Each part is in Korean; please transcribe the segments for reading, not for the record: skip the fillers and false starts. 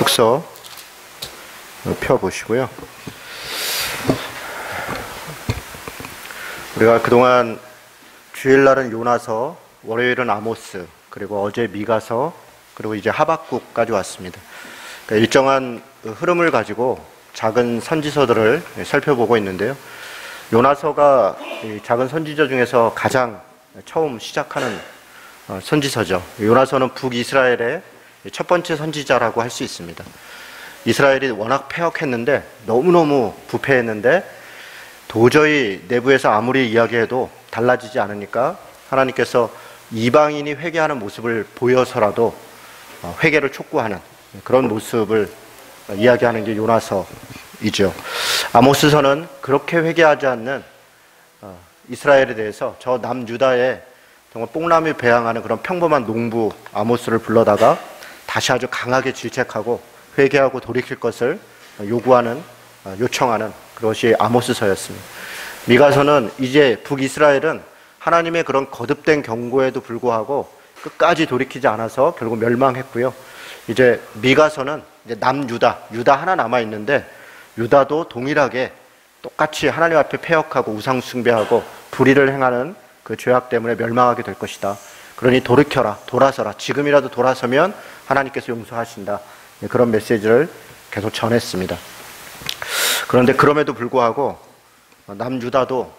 구약서 펴보시고요. 우리가 그동안 주일날은 요나서, 월요일은 아모스, 그리고 어제 미가서, 그리고 이제 하박국까지 왔습니다. 그러니까 일정한 흐름을 가지고 작은 선지서들을 살펴보고 있는데요. 요나서가 작은 선지서 중에서 가장 처음 시작하는 선지서죠. 요나서는 북이스라엘의 첫 번째 선지자라고 할 수 있습니다. 이스라엘이 워낙 패역했는데, 너무너무 부패했는데 도저히 내부에서 아무리 이야기해도 달라지지 않으니까 하나님께서 이방인이 회개하는 모습을 보여서라도 회개를 촉구하는 그런 모습을 이야기하는 게 요나서이죠. 아모스서는 그렇게 회개하지 않는 이스라엘에 대해서 저 남유다의 정말 뽕나무 배양하는 그런 평범한 농부 아모스를 불러다가 다시 아주 강하게 질책하고 회개하고 돌이킬 것을 요구하는, 요청하는 그것이 아모스서였습니다. 미가서는 이제 북이스라엘은 하나님의 그런 거듭된 경고에도 불구하고 끝까지 돌이키지 않아서 결국 멸망했고요. 이제 미가서는 이제 남유다, 유다 하나 남아있는데 유다도 동일하게 똑같이 하나님 앞에 패역하고 우상 숭배하고 불의를 행하는 그 죄악 때문에 멸망하게 될 것이다. 그러니 돌이켜라, 돌아서라. 지금이라도 돌아서면 하나님께서 용서하신다. 그런 메시지를 계속 전했습니다. 그런데 그럼에도 불구하고 남유다도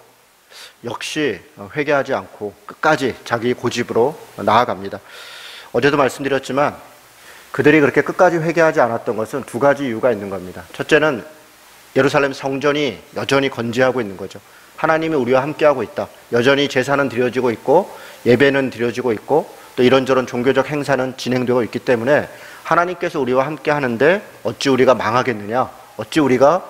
역시 회개하지 않고 끝까지 자기 고집으로 나아갑니다. 어제도 말씀드렸지만 그들이 그렇게 끝까지 회개하지 않았던 것은 두 가지 이유가 있는 겁니다. 첫째는 예루살렘 성전이 여전히 건재하고 있는 거죠. 하나님이 우리와 함께하고 있다. 여전히 제사는 드려지고 있고 예배는 드려지고 있고 또 이런저런 종교적 행사는 진행되고 있기 때문에 하나님께서 우리와 함께 하는데 어찌 우리가 망하겠느냐, 어찌 우리가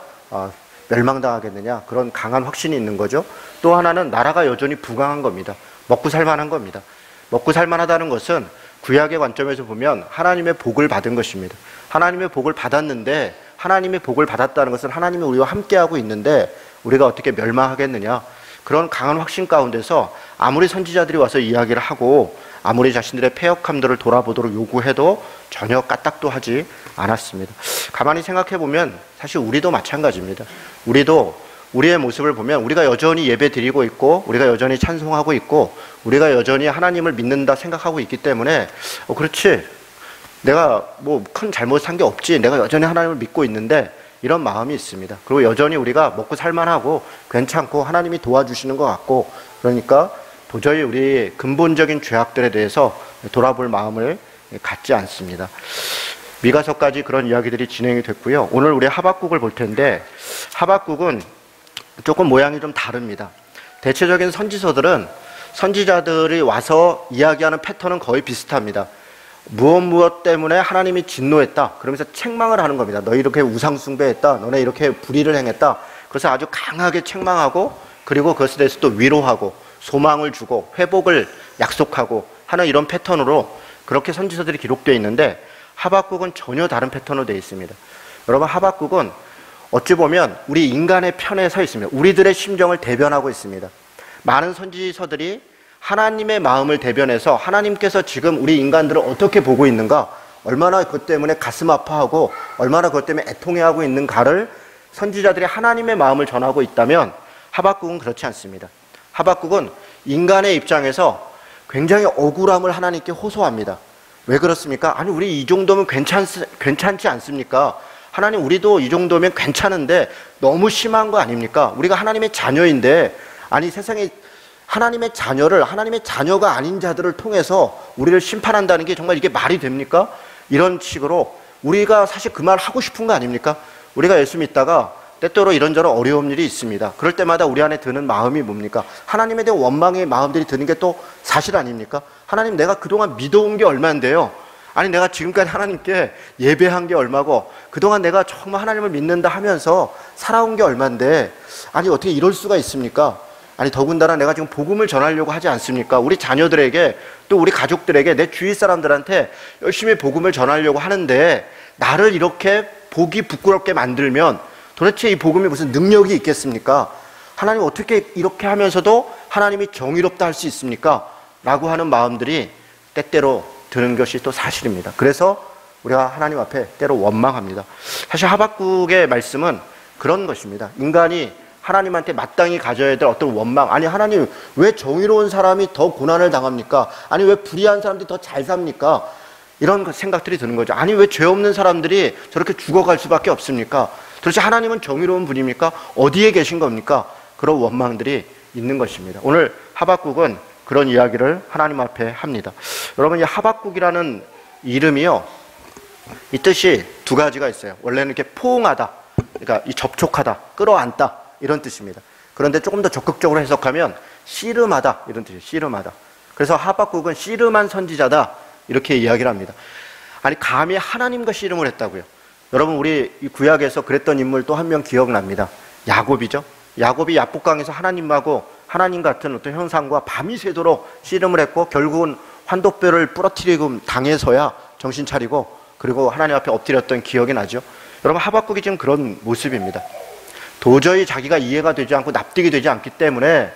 멸망당하겠느냐, 그런 강한 확신이 있는 거죠. 또 하나는 나라가 여전히 부강한 겁니다. 먹고 살만한 겁니다. 먹고 살만하다는 것은 구약의 관점에서 보면 하나님의 복을 받은 것입니다. 하나님의 복을 받았는데, 하나님의 복을 받았다는 것은 하나님이 우리와 함께하고 있는데 우리가 어떻게 멸망하겠느냐, 그런 강한 확신 가운데서 아무리 선지자들이 와서 이야기를 하고 아무리 자신들의 패역함들을 돌아보도록 요구해도 전혀 까딱도 하지 않았습니다. 가만히 생각해 보면 사실 우리도 마찬가지입니다. 우리도 우리의 모습을 보면 우리가 여전히 예배 드리고 있고 우리가 여전히 찬송하고 있고 우리가 여전히 하나님을 믿는다 생각하고 있기 때문에 그렇지, 내가 뭐 큰 잘못한 게 없지, 내가 여전히 하나님을 믿고 있는데 이런 마음이 있습니다. 그리고 여전히 우리가 먹고 살만하고 괜찮고 하나님이 도와주시는 것 같고, 그러니까 도저히 우리 근본적인 죄악들에 대해서 돌아볼 마음을 갖지 않습니다. 미가서까지 그런 이야기들이 진행이 됐고요. 오늘 우리 하박국을 볼 텐데 하박국은 조금 모양이 좀 다릅니다. 대체적인 선지서들은 선지자들이 와서 이야기하는 패턴은 거의 비슷합니다. 무엇 때문에 하나님이 진노했다, 그러면서 책망을 하는 겁니다. 너희 이렇게 우상 숭배했다, 너네 이렇게 불의를 행했다. 그래서 아주 강하게 책망하고, 그리고 그것에 대해서 또 위로하고 소망을 주고 회복을 약속하고 하는 이런 패턴으로 그렇게 선지서들이 기록되어 있는데, 하박국은 전혀 다른 패턴으로 되어 있습니다. 여러분, 하박국은 어찌 보면 우리 인간의 편에 서 있습니다. 우리들의 심정을 대변하고 있습니다. 많은 선지서들이 하나님의 마음을 대변해서 하나님께서 지금 우리 인간들을 어떻게 보고 있는가, 얼마나 그것 때문에 가슴 아파하고 얼마나 그것 때문에 애통해하고 있는가를 선지자들이 하나님의 마음을 전하고 있다면, 하박국은 그렇지 않습니다. 하박국은 인간의 입장에서 굉장히 억울함을 하나님께 호소합니다. 왜 그렇습니까? 아니, 우리 이 정도면 괜찮지 않습니까? 하나님, 우리도 이 정도면 괜찮은데 너무 심한 거 아닙니까? 우리가 하나님의 자녀인데, 아니 세상에 하나님의 자녀를, 하나님의 자녀가 아닌 자들을 통해서 우리를 심판한다는 게 정말 이게 말이 됩니까? 이런 식으로 우리가 사실 그 말 하고 싶은 거 아닙니까? 우리가 예수 믿다가 때때로 이런저런 어려운 일이 있습니다. 그럴 때마다 우리 안에 드는 마음이 뭡니까? 하나님에 대한 원망의 마음들이 드는 게 또 사실 아닙니까? 하나님, 내가 그동안 믿어온 게 얼마인데요? 아니, 내가 지금까지 하나님께 예배한 게 얼마고, 그동안 내가 정말 하나님을 믿는다 하면서 살아온 게 얼마인데, 아니 어떻게 이럴 수가 있습니까? 아니, 더군다나 내가 지금 복음을 전하려고 하지 않습니까? 우리 자녀들에게, 또 우리 가족들에게, 내 주위 사람들한테 열심히 복음을 전하려고 하는데 나를 이렇게 보기 부끄럽게 만들면 도대체 이 복음이 무슨 능력이 있겠습니까? 하나님, 어떻게 이렇게 하면서도 하나님이 정의롭다 할 수 있습니까? 라고 하는 마음들이 때때로 드는 것이 또 사실입니다. 그래서 우리가 하나님 앞에 때로 원망합니다. 사실 하박국의 말씀은 그런 것입니다. 인간이 하나님한테 마땅히 가져야 될 어떤 원망, 아니 하나님 왜 정의로운 사람이 더 고난을 당합니까? 아니 왜 불의한 사람들이 더 잘 삽니까? 이런 생각들이 드는 거죠. 아니 왜 죄 없는 사람들이 저렇게 죽어갈 수밖에 없습니까? 도대체 하나님은 정의로운 분입니까? 어디에 계신 겁니까? 그런 원망들이 있는 것입니다. 오늘 하박국은 그런 이야기를 하나님 앞에 합니다. 여러분, 이 하박국이라는 이름이요, 이 뜻이 두 가지가 있어요. 원래는 이렇게 포옹하다, 그러니까 이 접촉하다, 끌어안다 이런 뜻입니다. 그런데 조금 더 적극적으로 해석하면 씨름하다 이런 뜻이에요. 씨름하다. 그래서 하박국은 씨름한 선지자다 이렇게 이야기를 합니다. 아니 감히 하나님과 씨름을 했다고요. 여러분, 우리 이 구약에서 그랬던 인물 또 한 명 기억납니다. 야곱이죠. 야곱이 야복강에서 하나님하고 하나님 같은 어떤 형상과 밤이 새도록 씨름을 했고 결국은 환도뼈를 부러뜨리고 당해서야 정신 차리고 그리고 하나님 앞에 엎드렸던 기억이 나죠. 여러분, 하박국이 지금 그런 모습입니다. 도저히 자기가 이해가 되지 않고 납득이 되지 않기 때문에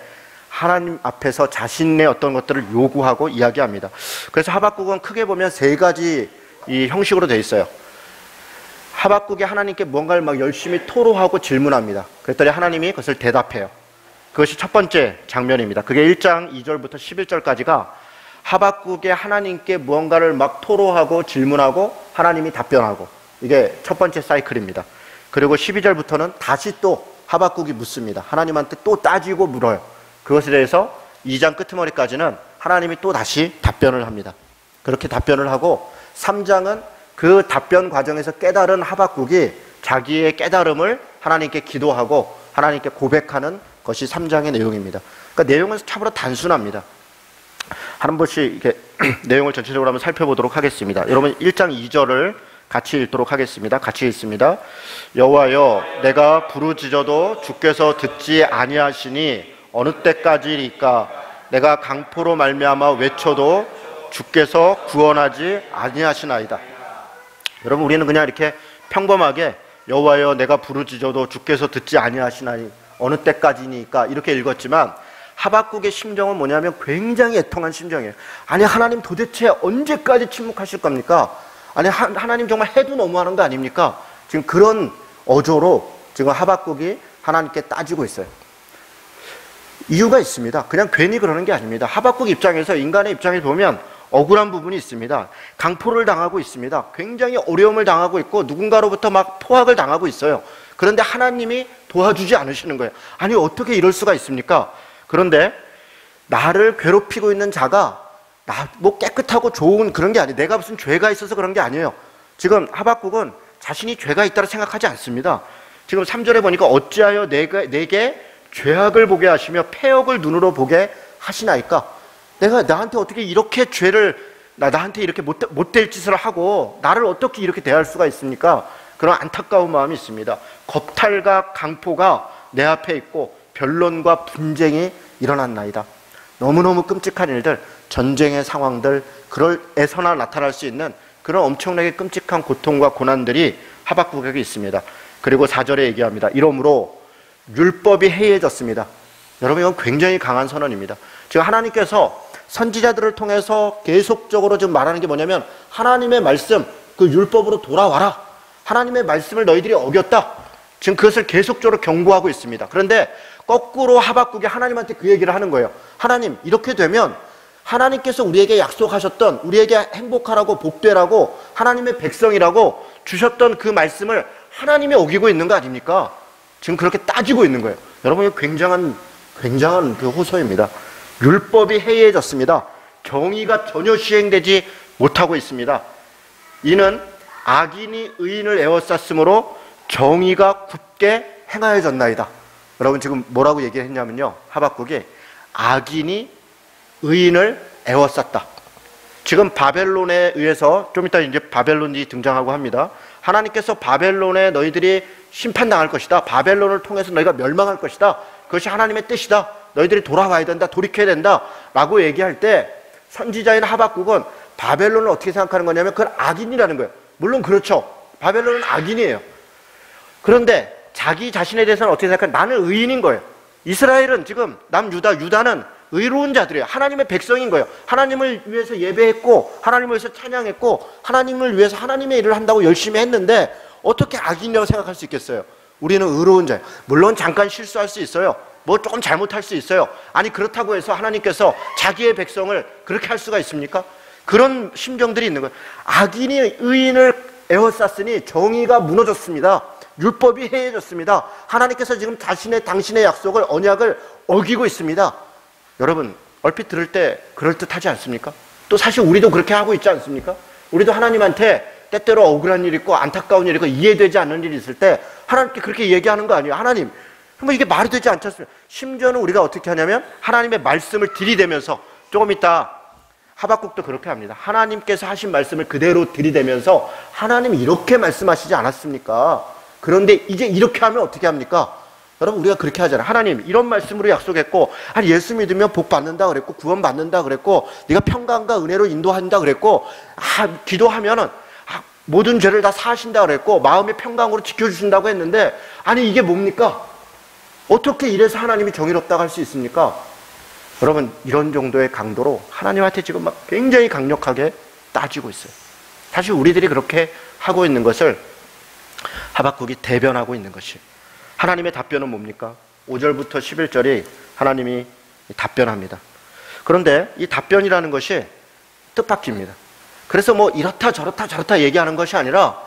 하나님 앞에서 자신의 어떤 것들을 요구하고 이야기합니다. 그래서 하박국은 크게 보면 세 가지 이 형식으로 되어 있어요. 하박국이 하나님께 뭔가를 막 열심히 토로하고 질문합니다. 그랬더니 하나님이 그것을 대답해요. 그것이 첫 번째 장면입니다. 그게 1장 2절부터 11절까지가 하박국의 하나님께 무언가를 막 토로하고 질문하고 하나님이 답변하고, 이게 첫 번째 사이클입니다. 그리고 12절부터는 다시 또 하박국이 묻습니다. 하나님한테 또 따지고 물어요. 그것에 대해서 2장 끄트머리까지는 하나님이 또 다시 답변을 합니다. 그렇게 답변을 하고 3장은 그 답변 과정에서 깨달은 하박국이 자기의 깨달음을 하나님께 기도하고 하나님께 고백하는 것이 3장의 내용입니다. 그러니까 내용은 참으로 단순합니다. 한 번씩 이렇게 내용을 전체적으로 한번 살펴보도록 하겠습니다. 여러분, 1장 2절을 같이 읽도록 하겠습니다. 같이 읽습니다. 여호와여, 내가 부르짖어도 주께서 듣지 아니하시니 어느 때까지니까? 내가 강포로 말미암아 외쳐도 주께서 구원하지 아니하시나이다. 여러분, 우리는 그냥 이렇게 평범하게 여호와여 내가 부르짖어도 주께서 듣지 아니하시나니 어느 때까지니까 이렇게 읽었지만 하박국의 심정은 뭐냐면 굉장히 애통한 심정이에요. 아니 하나님 도대체 언제까지 침묵하실 겁니까? 아니 하나님 정말 해도 너무하는 거 아닙니까? 지금 그런 어조로 지금 하박국이 하나님께 따지고 있어요. 이유가 있습니다. 그냥 괜히 그러는 게 아닙니다. 하박국 입장에서, 인간의 입장에서 보면 억울한 부분이 있습니다. 강포를 당하고 있습니다. 굉장히 어려움을 당하고 있고 누군가로부터 막 포악을 당하고 있어요. 그런데 하나님이 도와주지 않으시는 거예요. 아니 어떻게 이럴 수가 있습니까? 그런데 나를 괴롭히고 있는 자가 뭐 깨끗하고 좋은 그런 게 아니에요. 내가 무슨 죄가 있어서 그런 게 아니에요. 지금 하박국은 자신이 죄가 있다고 생각하지 않습니다. 지금 3절에 보니까 어찌하여 내게 죄악을 보게 하시며 패역을 눈으로 보게 하시나이까? 내가 나한테 어떻게 이렇게 죄를, 나한테 이렇게 못될 짓을 하고 나를 어떻게 이렇게 대할 수가 있습니까? 그런 안타까운 마음이 있습니다. 겁탈과 강포가 내 앞에 있고 변론과 분쟁이 일어났나이다. 너무너무 끔찍한 일들, 전쟁의 상황들, 그럴에서나 나타날 수 있는 그런 엄청나게 끔찍한 고통과 고난들이 하박국에게 있습니다. 그리고 4절에 얘기합니다. 이러므로 율법이 해이해졌습니다. 여러분, 이건 굉장히 강한 선언입니다. 지금 하나님께서 선지자들을 통해서 계속적으로 지금 말하는 게 뭐냐면 하나님의 말씀, 그 율법으로 돌아와라. 하나님의 말씀을 너희들이 어겼다. 지금 그것을 계속적으로 경고하고 있습니다. 그런데 거꾸로 하박국이 하나님한테 그 얘기를 하는 거예요. 하나님, 이렇게 되면 하나님께서 우리에게 약속하셨던, 우리에게 행복하라고 복되라고 하나님의 백성이라고 주셨던 그 말씀을 하나님이 어기고 있는 거 아닙니까? 지금 그렇게 따지고 있는 거예요. 여러분, 굉장한 그 호소입니다. 율법이 해이해졌습니다. 정의가 전혀 시행되지 못하고 있습니다. 이는 악인이 의인을 에워쌌으므로 정의가 굳게 행하여졌나이다. 여러분, 지금 뭐라고 얘기했냐면요, 하박국이 악인이 의인을 에워쌌다. 지금 바벨론에 의해서 좀 이따 이제 바벨론이 등장하고 합니다. 하나님께서 바벨론에 너희들이 심판당할 것이다. 바벨론을 통해서 너희가 멸망할 것이다. 그것이 하나님의 뜻이다. 너희들이 돌아와야 된다. 돌이켜야 된다. 라고 얘기할 때 선지자인 하박국은 바벨론을 어떻게 생각하는 거냐면 그건 악인이라는 거예요. 물론 그렇죠. 바벨론은 악인이에요. 그런데 자기 자신에 대해서는 어떻게 생각하냐? 나는 의인인 거예요. 이스라엘은 지금 유다는 의로운 자들이에요. 하나님의 백성인 거예요. 하나님을 위해서 예배했고 하나님을 위해서 찬양했고 하나님을 위해서 하나님의 일을 한다고 열심히 했는데 어떻게 악인이라고 생각할 수 있겠어요? 우리는 의로운 자예요. 물론 잠깐 실수할 수 있어요. 뭐 조금 잘못할 수 있어요. 아니 그렇다고 해서 하나님께서 자기의 백성을 그렇게 할 수가 있습니까? 그런 심정들이 있는 거예요. 악인이 의인을 에워쌌으니 정의가 무너졌습니다. 율법이 해해졌습니다. 하나님께서 지금 당신의 약속을, 언약을 어기고 있습니다. 여러분 얼핏 들을 때 그럴듯하지 않습니까? 또 사실 우리도 그렇게 하고 있지 않습니까? 우리도 하나님한테 때때로 억울한 일 있고 안타까운 일 있고 이해되지 않는 일이 있을 때 하나님께 그렇게 얘기하는 거 아니에요? 하나님 뭐 이게 말이 되지 않지 않습니까? 심지어는 우리가 어떻게 하냐면 하나님의 말씀을 들이대면서, 조금 이따 하박국도 그렇게 합니다. 하나님께서 하신 말씀을 그대로 들이대면서 하나님 이렇게 말씀하시지 않았습니까? 그런데 이제 이렇게 하면 어떻게 합니까? 여러분 우리가 그렇게 하잖아요. 하나님 이런 말씀으로 약속했고, 아니 예수 믿으면 복 받는다 그랬고, 구원 받는다 그랬고, 네가 평강과 은혜로 인도한다 그랬고, 기도하면은 모든 죄를 다 사하신다 그랬고, 마음의 평강으로 지켜주신다고 했는데, 아니 이게 뭡니까? 어떻게 이래서 하나님이 정의롭다고 할 수 있습니까? 여러분 이런 정도의 강도로 하나님한테 지금 막 굉장히 강력하게 따지고 있어요. 사실 우리들이 그렇게 하고 있는 것을 하박국이 대변하고 있는 것이에요. 하나님의 답변은 뭡니까? 5절부터 11절이 하나님이 답변합니다. 그런데 이 답변이라는 것이 뜻밖입니다. 그래서 뭐 이렇다 저렇다 얘기하는 것이 아니라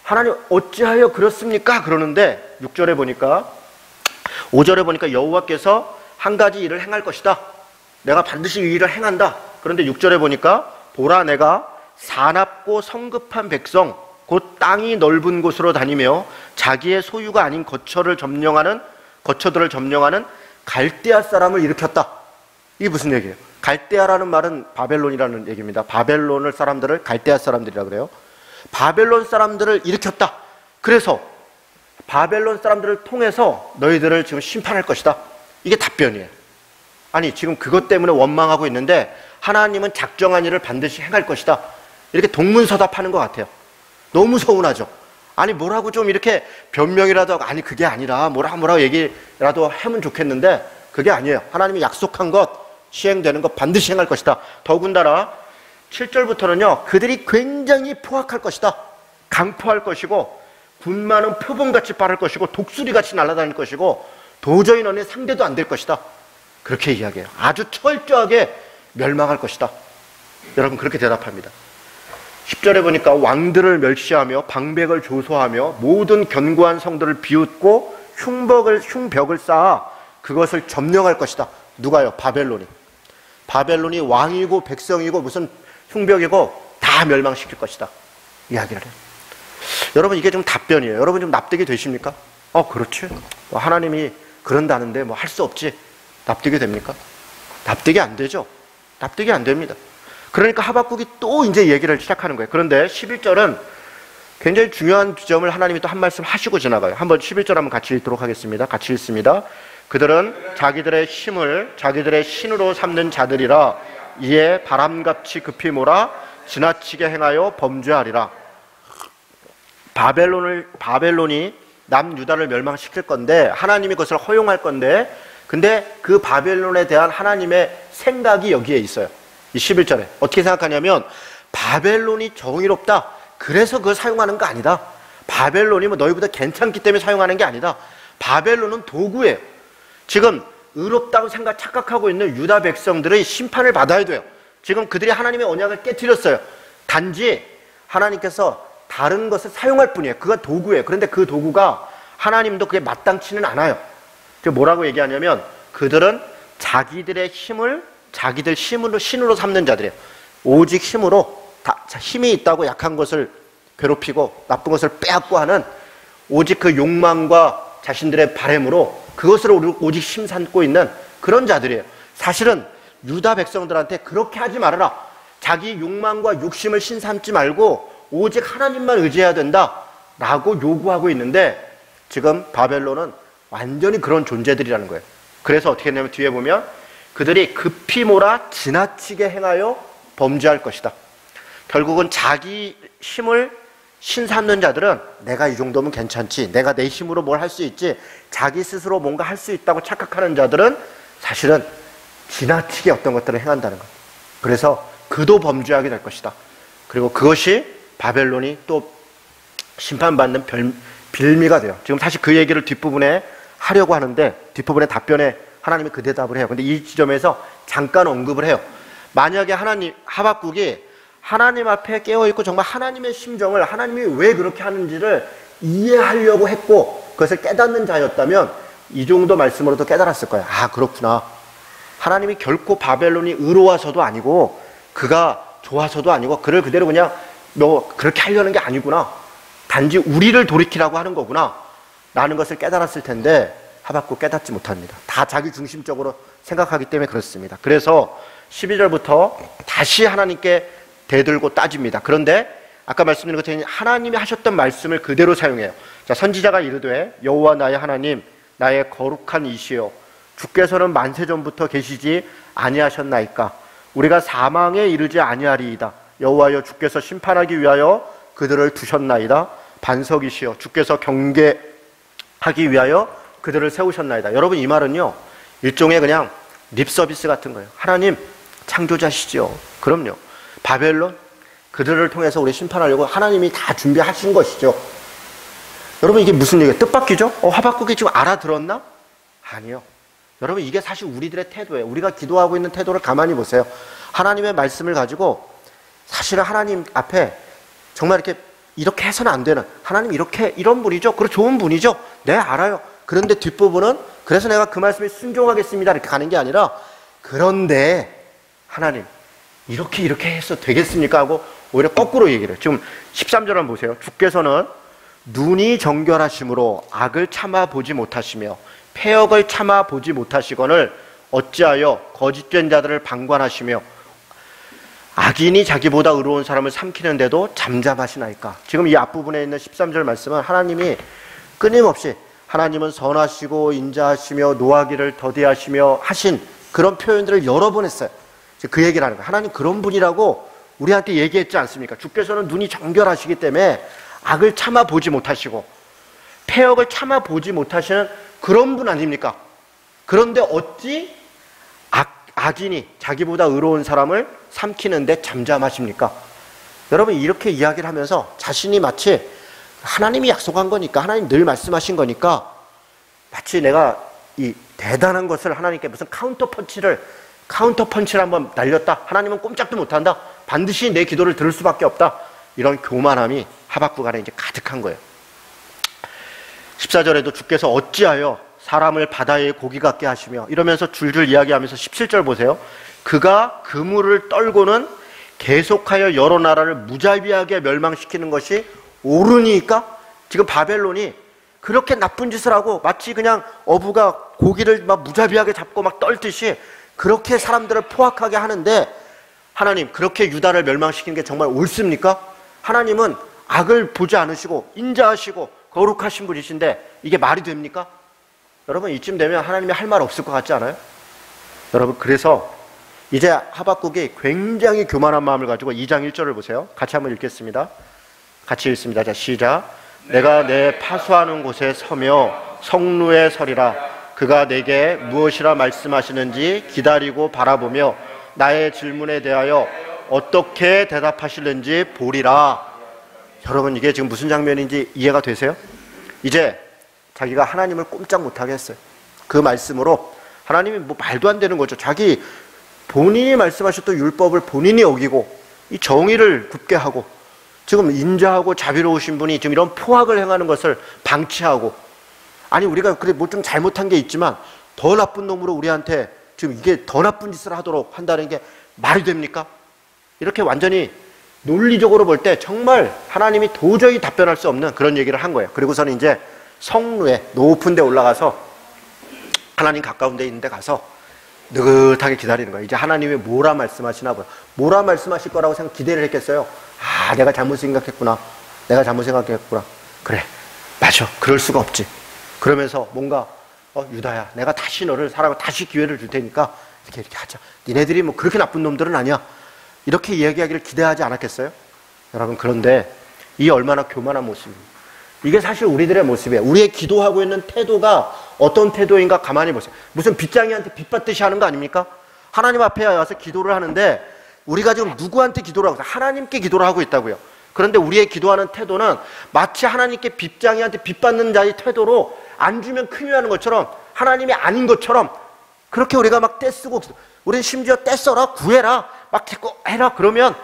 하나님 어찌하여 그렇습니까? 그러는데 6절에 보니까, 5절에 보니까 여호와께서 한 가지 일을 행할 것이다. 내가 반드시 이 일을 행한다. 그런데 6절에 보니까 보라 내가 사납고 성급한 백성 곧 땅이 넓은 곳으로 다니며 자기의 소유가 아닌 거처들을 점령하는 갈대아 사람을 일으켰다. 이게 무슨 얘기예요? 갈대아라는 말은 바벨론이라는 얘기입니다. 바벨론을 사람들을 갈대아 사람들이라고 그래요. 바벨론 사람들을 일으켰다. 그래서 바벨론 사람들을 통해서 너희들을 지금 심판할 것이다. 이게 답변이에요. 아니 지금 그것 때문에 원망하고 있는데 하나님은 작정한 일을 반드시 행할 것이다. 이렇게 동문서답하는 것 같아요. 너무 서운하죠. 아니 뭐라고 좀 이렇게 변명이라도 하고, 아니 그게 아니라 뭐라고 얘기라도 하면 좋겠는데 그게 아니에요. 하나님이 약속한 것, 시행되는 것 반드시 행할 것이다. 더군다나 7절부터는요 그들이 굉장히 포악할 것이다. 강포할 것이고 군마는 표범같이 빠를 것이고 독수리같이 날아다닐 것이고 도저히 너네 상대도 안 될 것이다. 그렇게 이야기해요. 아주 철저하게 멸망할 것이다. 여러분 그렇게 대답합니다. 10절에 보니까 왕들을 멸시하며 방백을 조소하며 모든 견고한 성들을 비웃고 흉벽을 쌓아 그것을 점령할 것이다. 누가요? 바벨론이. 바벨론이 왕이고 백성이고 무슨 흉벽이고 다 멸망시킬 것이다. 이야기를 해요. 여러분 이게 좀 답변이에요. 여러분 좀 납득이 되십니까? 그렇지. 하나님이 그런다는데 뭐 할 수 없지. 납득이 됩니까? 납득이 안 되죠. 납득이 안 됩니다. 그러니까 하박국이 또 이제 얘기를 시작하는 거예요. 그런데 11절은 굉장히 중요한 지점을 하나님이 또 한 말씀 하시고 지나가요. 한번 11절 한번 같이 읽도록 하겠습니다. 같이 읽습니다. 그들은 자기들의 힘을 자기들의 신으로 삼는 자들이라. 이에 바람같이 급히 몰아 지나치게 행하여 범죄하리라. 바벨론이 남유다를 멸망시킬 건데 하나님이 그것을 허용할 건데, 근데 그 바벨론에 대한 하나님의 생각이 여기에 있어요. 이 11절에 어떻게 생각하냐면 바벨론이 정의롭다 그래서 그걸 사용하는 거 아니다. 바벨론이 뭐 너희보다 괜찮기 때문에 사용하는 게 아니다. 바벨론은 도구예요. 지금 의롭다고 착각하고 있는 유다 백성들의 심판을 받아야 돼요. 지금 그들이 하나님의 언약을 깨트렸어요. 단지 하나님께서 다른 것을 사용할 뿐이에요. 그가 도구예요. 그런데 그 도구가 하나님도 그게 마땅치는 않아요. 뭐라고 얘기하냐면 그들은 자기들의 힘을 자기들 신으로 삼는 자들이에요. 오직 힘으로 힘이 있다고 약한 것을 괴롭히고 나쁜 것을 빼앗고 하는 오직 그 욕망과 자신들의 바램으로 그것을 오직 심삼고 있는 그런 자들이에요. 사실은 유다 백성들한테 그렇게 하지 말아라. 자기 욕망과 욕심을 신삼지 말고 오직 하나님만 의지해야 된다 라고 요구하고 있는데 지금 바벨론은 완전히 그런 존재들이라는 거예요. 그래서 어떻게 했냐면 뒤에 보면 그들이 급히 몰아 지나치게 행하여 범죄할 것이다. 결국은 자기 힘을 신삼는 자들은 내가 이 정도면 괜찮지, 내가 내 힘으로 뭘 할 수 있지, 자기 스스로 뭔가 할 수 있다고 착각하는 자들은 사실은 지나치게 어떤 것들을 행한다는 것. 그래서 그도 범죄하게 될 것이다. 그리고 그것이 바벨론이 또 심판받는 빌미가 돼요. 지금 사실 그 얘기를 뒷부분에 하려고 하는데 뒷부분의 답변에 하나님이 그 대답을 해요. 근데 이 지점에서 잠깐 언급을 해요. 만약에 하박국이 하나님 앞에 깨어있고 정말 하나님의 심정을, 하나님이 왜 그렇게 하는지를 이해하려고 했고 그것을 깨닫는 자였다면 이 정도 말씀으로도 깨달았을 거예요. 아, 그렇구나. 하나님이 결코 바벨론이 의로워서도 아니고 그가 좋아서도 아니고 그를 그대로 그냥 너 그렇게 하려는 게 아니구나. 단지 우리를 돌이키라고 하는 거구나 라는 것을 깨달았을 텐데 하박국 깨닫지 못합니다. 다 자기 중심적으로 생각하기 때문에 그렇습니다. 그래서 12절부터 다시 하나님께 대들고 따집니다. 그런데 아까 말씀드린 것처럼 하나님이 하셨던 말씀을 그대로 사용해요. 자, 선지자가 이르되 여호와 나의 하나님 나의 거룩한 이시여 주께서는 만세 전부터 계시지 아니하셨나이까 우리가 사망에 이르지 아니하리이다. 여호와여 주께서 심판하기 위하여 그들을 두셨나이다. 반석이시여 주께서 경계하기 위하여 그들을 세우셨나이다. 여러분 이 말은요 일종의 그냥 립서비스 같은 거예요. 하나님 창조자시죠. 그럼요. 바벨론 그들을 통해서 우리 심판하려고 하나님이 다 준비하신 것이죠. 여러분 이게 무슨 얘기예요? 뜻밖이죠? 하박국이 지금 알아들었나? 아니요. 여러분 이게 사실 우리들의 태도예요. 우리가 기도하고 있는 태도를 가만히 보세요. 하나님의 말씀을 가지고 사실은 하나님 앞에 정말 이렇게 해서는 안 되는, 하나님 이런 분이죠. 그리고 좋은 분이죠. 네, 알아요. 그런데 뒷부분은 그래서 내가 그 말씀에 순종하겠습니다 이렇게 가는 게 아니라 그런데 하나님 이렇게 해서 되겠습니까? 하고 오히려 거꾸로 얘기를 해요. 지금 13절 한번 보세요. 주께서는 눈이 정결하심으로 악을 참아 보지 못하시며 패역을 참아 보지 못하시거늘 어찌하여 거짓된 자들을 방관하시며 악인이 자기보다 의로운 사람을 삼키는데도 잠잠하시나이까. 지금 이 앞부분에 있는 13절 말씀은 하나님이 끊임없이 하나님은 선하시고 인자하시며 노하기를 더디하시며 하신 그런 표현들을 여러 번 했어요. 그 얘기를 하는 거예요. 하나님 그런 분이라고 우리한테 얘기했지 않습니까? 주께서는 눈이 정결하시기 때문에 악을 참아 보지 못하시고 패역을 참아 보지 못하시는 그런 분 아닙니까? 그런데 어찌 악인이 자기보다 의로운 사람을 삼키는데 잠잠하십니까? 여러분 이렇게 이야기를 하면서 자신이 마치 하나님이 약속한 거니까 하나님 늘 말씀하신 거니까 마치 내가 이 대단한 것을 하나님께 무슨 카운터 펀치를 한번 날렸다. 하나님은 꼼짝도 못한다. 반드시 내 기도를 들을 수밖에 없다. 이런 교만함이 하박국 안에 이제 가득한 거예요. 14절에도 주께서 어찌하여 사람을 바다의 고기 같게 하시며 이러면서 줄줄 이야기하면서 17절 보세요. 그가 그물을 떨고는 계속하여 여러 나라를 무자비하게 멸망시키는 것이 옳으니까. 지금 바벨론이 그렇게 나쁜 짓을 하고 마치 그냥 어부가 고기를 막 무자비하게 잡고 막 떨듯이 그렇게 사람들을 포악하게 하는데 하나님 그렇게 유다를 멸망시키는 게 정말 옳습니까? 하나님은 악을 보지 않으시고 인자하시고 거룩하신 분이신데 이게 말이 됩니까? 여러분 이쯤 되면 하나님이 할 말 없을 것 같지 않아요? 여러분 그래서 이제 하박국이 굉장히 교만한 마음을 가지고 2장 1절을 보세요. 같이 한번 읽겠습니다. 같이 읽습니다. 자, 시작. 내가 내 파수하는 곳에 서며 성루에 서리라. 그가 내게 무엇이라 말씀하시는지 기다리고 바라보며 나의 질문에 대하여 어떻게 대답하실는지 보리라. 여러분 이게 지금 무슨 장면인지 이해가 되세요? 이제 자기가 하나님을 꼼짝 못하게 했어요. 그 말씀으로 하나님이 뭐 말도 안 되는 거죠. 자기 본인이 말씀하셨던 율법을 본인이 어기고 이 정의를 굽게 하고 지금 인자하고 자비로우신 분이 지금 이런 포악을 행하는 것을 방치하고, 아니 우리가 그래 뭐 좀 잘못한 게 있지만 더 나쁜 놈으로 우리한테 지금 이게 더 나쁜 짓을 하도록 한다는 게 말이 됩니까? 이렇게 완전히 논리적으로 볼 때 정말 하나님이 도저히 답변할 수 없는 그런 얘기를 한 거예요. 그리고서는 이제 성루에 높은 데 올라가서 하나님 가까운 데 있는 데 가서 느긋하게 기다리는 거예요. 이제 하나님이 뭐라 말씀하시나 봐요. 뭐라 말씀하실 거라고 기대를 했겠어요. 아, 내가 잘못 생각했구나. 그래, 맞아. 그럴 수가 없지. 그러면서 뭔가 유다야, 내가 다시 너를 사랑하고 다시 기회를 줄 테니까 이렇게 하자. 니네들이 뭐 그렇게 나쁜 놈들은 아니야. 이렇게 이야기하기를 기대하지 않았겠어요? 여러분 그런데 이 얼마나 교만한 모습입니다. 이게 사실 우리들의 모습이에요. 우리의 기도하고 있는 태도가 어떤 태도인가 가만히 보세요. 무슨 빗장이한테 빗받듯이 하는 거 아닙니까? 하나님 앞에 와서 기도를 하는데 우리가 지금 누구한테 기도를 하고 있어요? 하나님께 기도를 하고 있다고요. 그런데 우리의 기도하는 태도는 마치 하나님께 빚장이한테 빚받는 자의 태도로 안 주면 큰일 나는 것처럼 하나님이 아닌 것처럼 그렇게 우리가 막 떼쓰고, 우리는 심지어 떼써라, 구해라, 막 자꾸 해라 그러면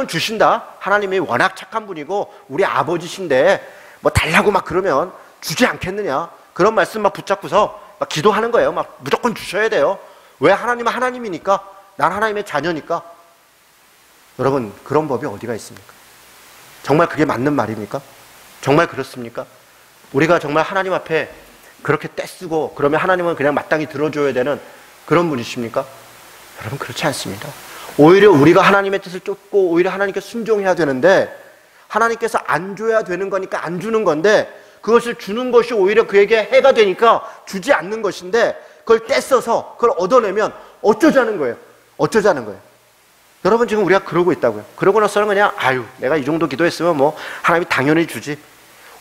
주신다. 하나님이 워낙 착한 분이고 우리 아버지신데 뭐 달라고 막 그러면 주지 않겠느냐. 그런 말씀 막 붙잡고서 막 기도하는 거예요. 막 무조건 주셔야 돼요. 왜? 하나님은 하나님이니까, 난 하나님의 자녀니까. 여러분, 그런 법이 어디가 있습니까? 정말 그게 맞는 말입니까? 정말 그렇습니까? 우리가 정말 하나님 앞에 그렇게 떼쓰고 그러면 하나님은 그냥 마땅히 들어줘야 되는 그런 분이십니까? 여러분, 그렇지 않습니다. 오히려 우리가 하나님의 뜻을 쫓고 오히려 하나님께 순종해야 되는데, 하나님께서 안 줘야 되는 거니까 안 주는 건데, 그것을 주는 것이 오히려 그에게 해가 되니까 주지 않는 것인데, 그걸 떼써서 그걸 얻어내면 어쩌자는 거예요. 어쩌자는 거예요. 여러분, 지금 우리가 그러고 있다고요. 그러고 나서는 그냥 내가 이 정도 기도했으면 뭐 하나님이 당연히 주지.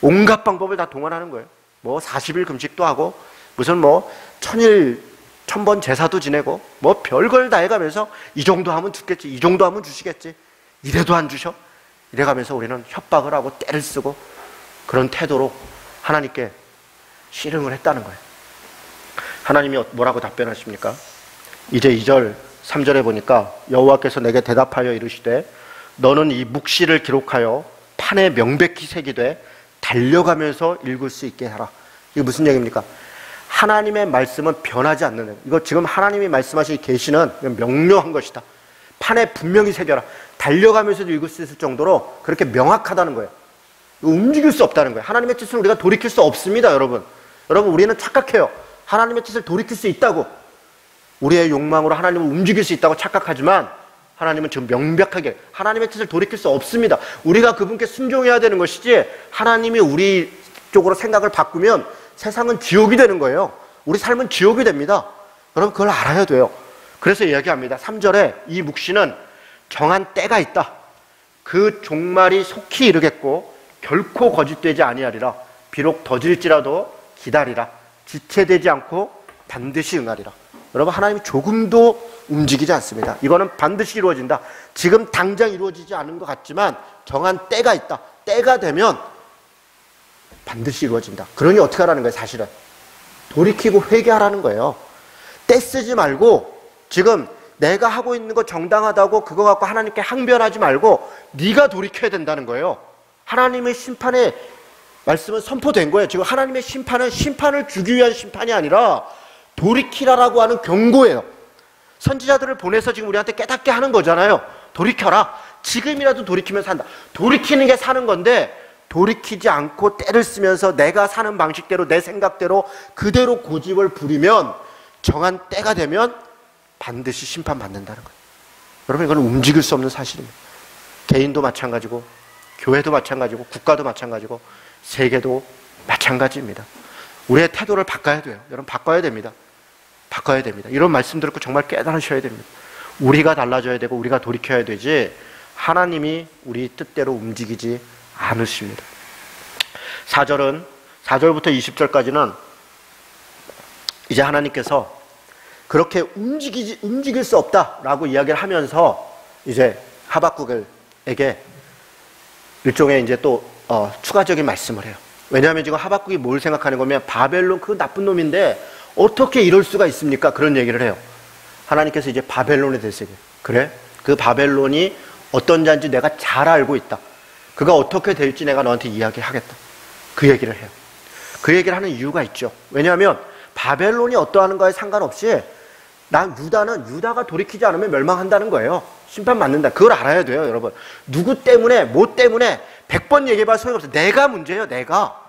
온갖 방법을 다 동원하는 거예요. 뭐 40일 금식도 하고 무슨 뭐 1000번 제사도 지내고 뭐 별걸 다 해가면서 이 정도 하면 주겠지, 이 정도 하면 주시겠지, 이래도 안 주셔? 이래가면서 우리는 협박을 하고 떼를 쓰고 그런 태도로 하나님께 씨름을 했다는 거예요. 하나님이 뭐라고 답변하십니까? 이제 2절 3절에 보니까 여호와께서 내게 대답하여 이르시되 너는 이 묵시를 기록하여 판에 명백히 새기되 달려가면서 읽을 수 있게 하라. 이게 무슨 얘기입니까? 하나님의 말씀은 변하지 않는 거예요. 이거 지금 하나님이 말씀하신 계시는 명료한 것이다. 판에 분명히 새겨라. 달려가면서도 읽을 수 있을 정도로 그렇게 명확하다는 거예요. 움직일 수 없다는 거예요. 하나님의 뜻을 우리가 돌이킬 수 없습니다, 여러분. 여러분, 우리는 착각해요. 하나님의 뜻을 돌이킬 수 있다고. 우리의 욕망으로 하나님을 움직일 수 있다고 착각하지만 하나님은 지금 명백하게 하나님의 뜻을 돌이킬 수 없습니다. 우리가 그분께 순종해야 되는 것이지, 하나님이 우리 쪽으로 생각을 바꾸면 세상은 지옥이 되는 거예요. 우리 삶은 지옥이 됩니다. 여러분, 그걸 알아야 돼요. 그래서 이야기합니다. 3절에 이 묵시는 정한 때가 있다. 그 종말이 속히 이르겠고 결코 거짓되지 아니하리라. 비록 더딜지라도 기다리라. 지체되지 않고 반드시 응하리라. 여러분, 하나님이 조금도 움직이지 않습니다. 이거는 반드시 이루어진다. 지금 당장 이루어지지 않은 것 같지만 정한 때가 있다. 때가 되면 반드시 이루어진다. 그러니 어떻게 하라는 거예요? 사실은 돌이키고 회개하라는 거예요. 때 쓰지 말고 지금 내가 하고 있는 거 정당하다고 그거 갖고 하나님께 항변하지 말고 네가 돌이켜야 된다는 거예요. 하나님의 심판의 말씀은 선포된 거예요. 지금 하나님의 심판은 심판을 주기 위한 심판이 아니라 돌이키라라고 하는 경고예요. 선지자들을 보내서 지금 우리한테 깨닫게 하는 거잖아요. 돌이켜라. 지금이라도 돌이키면 산다. 돌이키는 게 사는 건데, 돌이키지 않고 때를 쓰면서 내가 사는 방식대로 내 생각대로 그대로 고집을 부리면 정한 때가 되면 반드시 심판받는다는 거예요. 여러분, 이건 움직일 수 없는 사실입니다. 개인도 마찬가지고 교회도 마찬가지고 국가도 마찬가지고 세계도 마찬가지입니다. 우리의 태도를 바꿔야 돼요. 여러분, 바꿔야 됩니다. 바꿔야 됩니다. 이런 말씀 듣고 정말 깨달으셔야 됩니다. 우리가 달라져야 되고 우리가 돌이켜야 되지 하나님이 우리 뜻대로 움직이지 않으십니다. 4절은 4절부터 20절까지는 이제 하나님께서 그렇게 움직일 수 없다라고 이야기를 하면서 이제 하박국에게 일종의 이제 또 추가적인 말씀을 해요. 왜냐하면 지금 하박국이 뭘 생각하는 거면 바벨론 그 나쁜 놈인데 어떻게 이럴 수가 있습니까? 그런 얘기를 해요. 하나님께서 이제 바벨론에 대해서 얘기해요. 그래? 그 바벨론이 어떤 자인지 내가 잘 알고 있다. 그가 어떻게 될지 내가 너한테 이야기하겠다. 그 얘기를 해요. 그 얘기를 하는 이유가 있죠. 왜냐하면 바벨론이 어떠하는 거에 상관없이 유다는 유다가 돌이키지 않으면 멸망한다는 거예요. 심판받는다. 그걸 알아야 돼요, 여러분. 누구 때문에, 뭐 때문에 100번 얘기해봐 소용없어요. 내가 문제예요, 내가.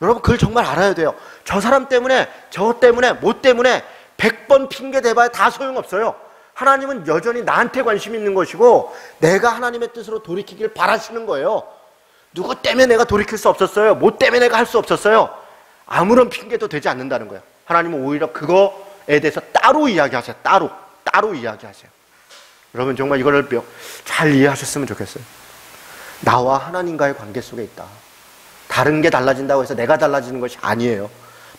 여러분, 그걸 정말 알아야 돼요. 저 사람 때문에, 저 때문에, 뭐 때문에 100번 핑계 대봐야 다 소용없어요. 하나님은 여전히 나한테 관심 있는 것이고 내가 하나님의 뜻으로 돌이키길 바라시는 거예요. 누구 때문에 내가 돌이킬 수 없었어요? 뭐 때문에 내가 할 수 없었어요? 아무런 핑계도 되지 않는다는 거예요. 하나님은 오히려 그거에 대해서 따로 이야기하세요. 따로 이야기하세요. 여러분, 정말 이거를 잘 이해하셨으면 좋겠어요. 나와 하나님과의 관계 속에 있다. 다른 게 달라진다고 해서 내가 달라지는 것이 아니에요.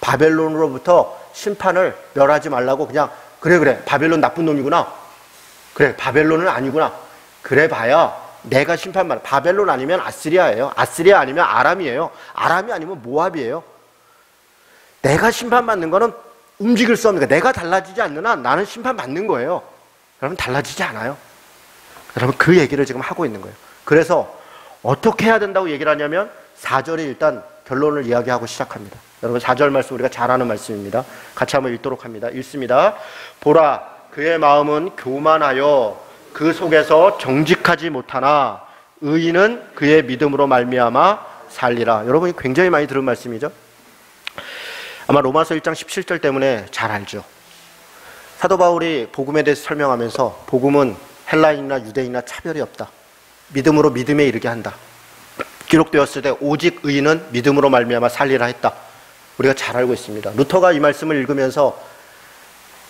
바벨론으로부터 심판을 멸하지 말라고 그냥 그래 바벨론 나쁜 놈이구나. 그래 바벨론은 아니구나. 그래 봐야 내가 심판받는, 바벨론 아니면 아스리아예요. 아스리아 아니면 아람이에요. 아람이 아니면 모압이에요. 내가 심판받는 거는 움직일 수 없는 거예요. 내가 달라지지 않는 한 나는 심판받는 거예요. 여러분 달라지지 않아요. 여러분 그 얘기를 지금 하고 있는 거예요. 그래서 어떻게 해야 된다고 얘기를 하냐면 4절에 일단 결론을 이야기하고 시작합니다. 여러분 4절 말씀 우리가 잘 아는 말씀입니다. 같이 한번 읽도록 합니다. 읽습니다. 보라 그의 마음은 교만하여 그 속에서 정직하지 못하나 의인은 그의 믿음으로 말미암아 살리라. 여러분이 굉장히 많이 들은 말씀이죠. 아마 로마서 1장 17절 때문에 잘 알죠. 사도 바울이 복음에 대해서 설명하면서 복음은 헬라인이나 유대인이나 차별이 없다. 믿음으로 믿음에 이르게 한다. 기록되었을 때 오직 의인은 믿음으로 말미암아 살리라 했다. 우리가 잘 알고 있습니다. 루터가 이 말씀을 읽으면서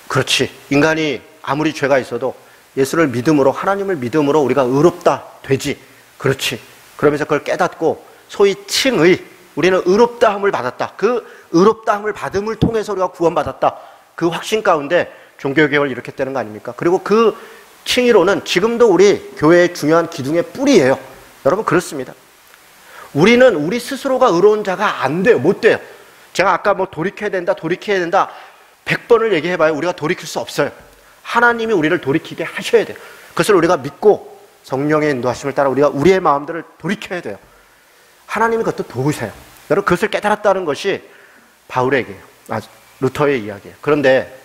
그렇지, 인간이 아무리 죄가 있어도 예수를 믿음으로, 하나님을 믿음으로 우리가 의롭다 되지. 그렇지. 그러면서 그걸 깨닫고 소위 칭의, 우리는 의롭다함을 받았다. 그 의롭다함을 받음을 통해서 우리가 구원받았다. 그 확신 가운데 종교개혁을 일으켰다는 거 아닙니까? 그리고 그 칭의로는 지금도 우리 교회의 중요한 기둥의 뿌리예요. 여러분 그렇습니다. 우리는 우리 스스로가 의로운 자가 안 돼요. 못 돼요. 제가 아까 뭐 돌이켜야 된다 100번을 얘기해봐요. 우리가 돌이킬 수 없어요. 하나님이 우리를 돌이키게 하셔야 돼요. 그것을 우리가 믿고 성령의 인도하심을 따라 우리가 우리의 마음들을 돌이켜야 돼요. 하나님이 그것도 도우세요. 여러분 그것을 깨달았다는 것이 바울의 얘기예요. 루터의 이야기예요. 그런데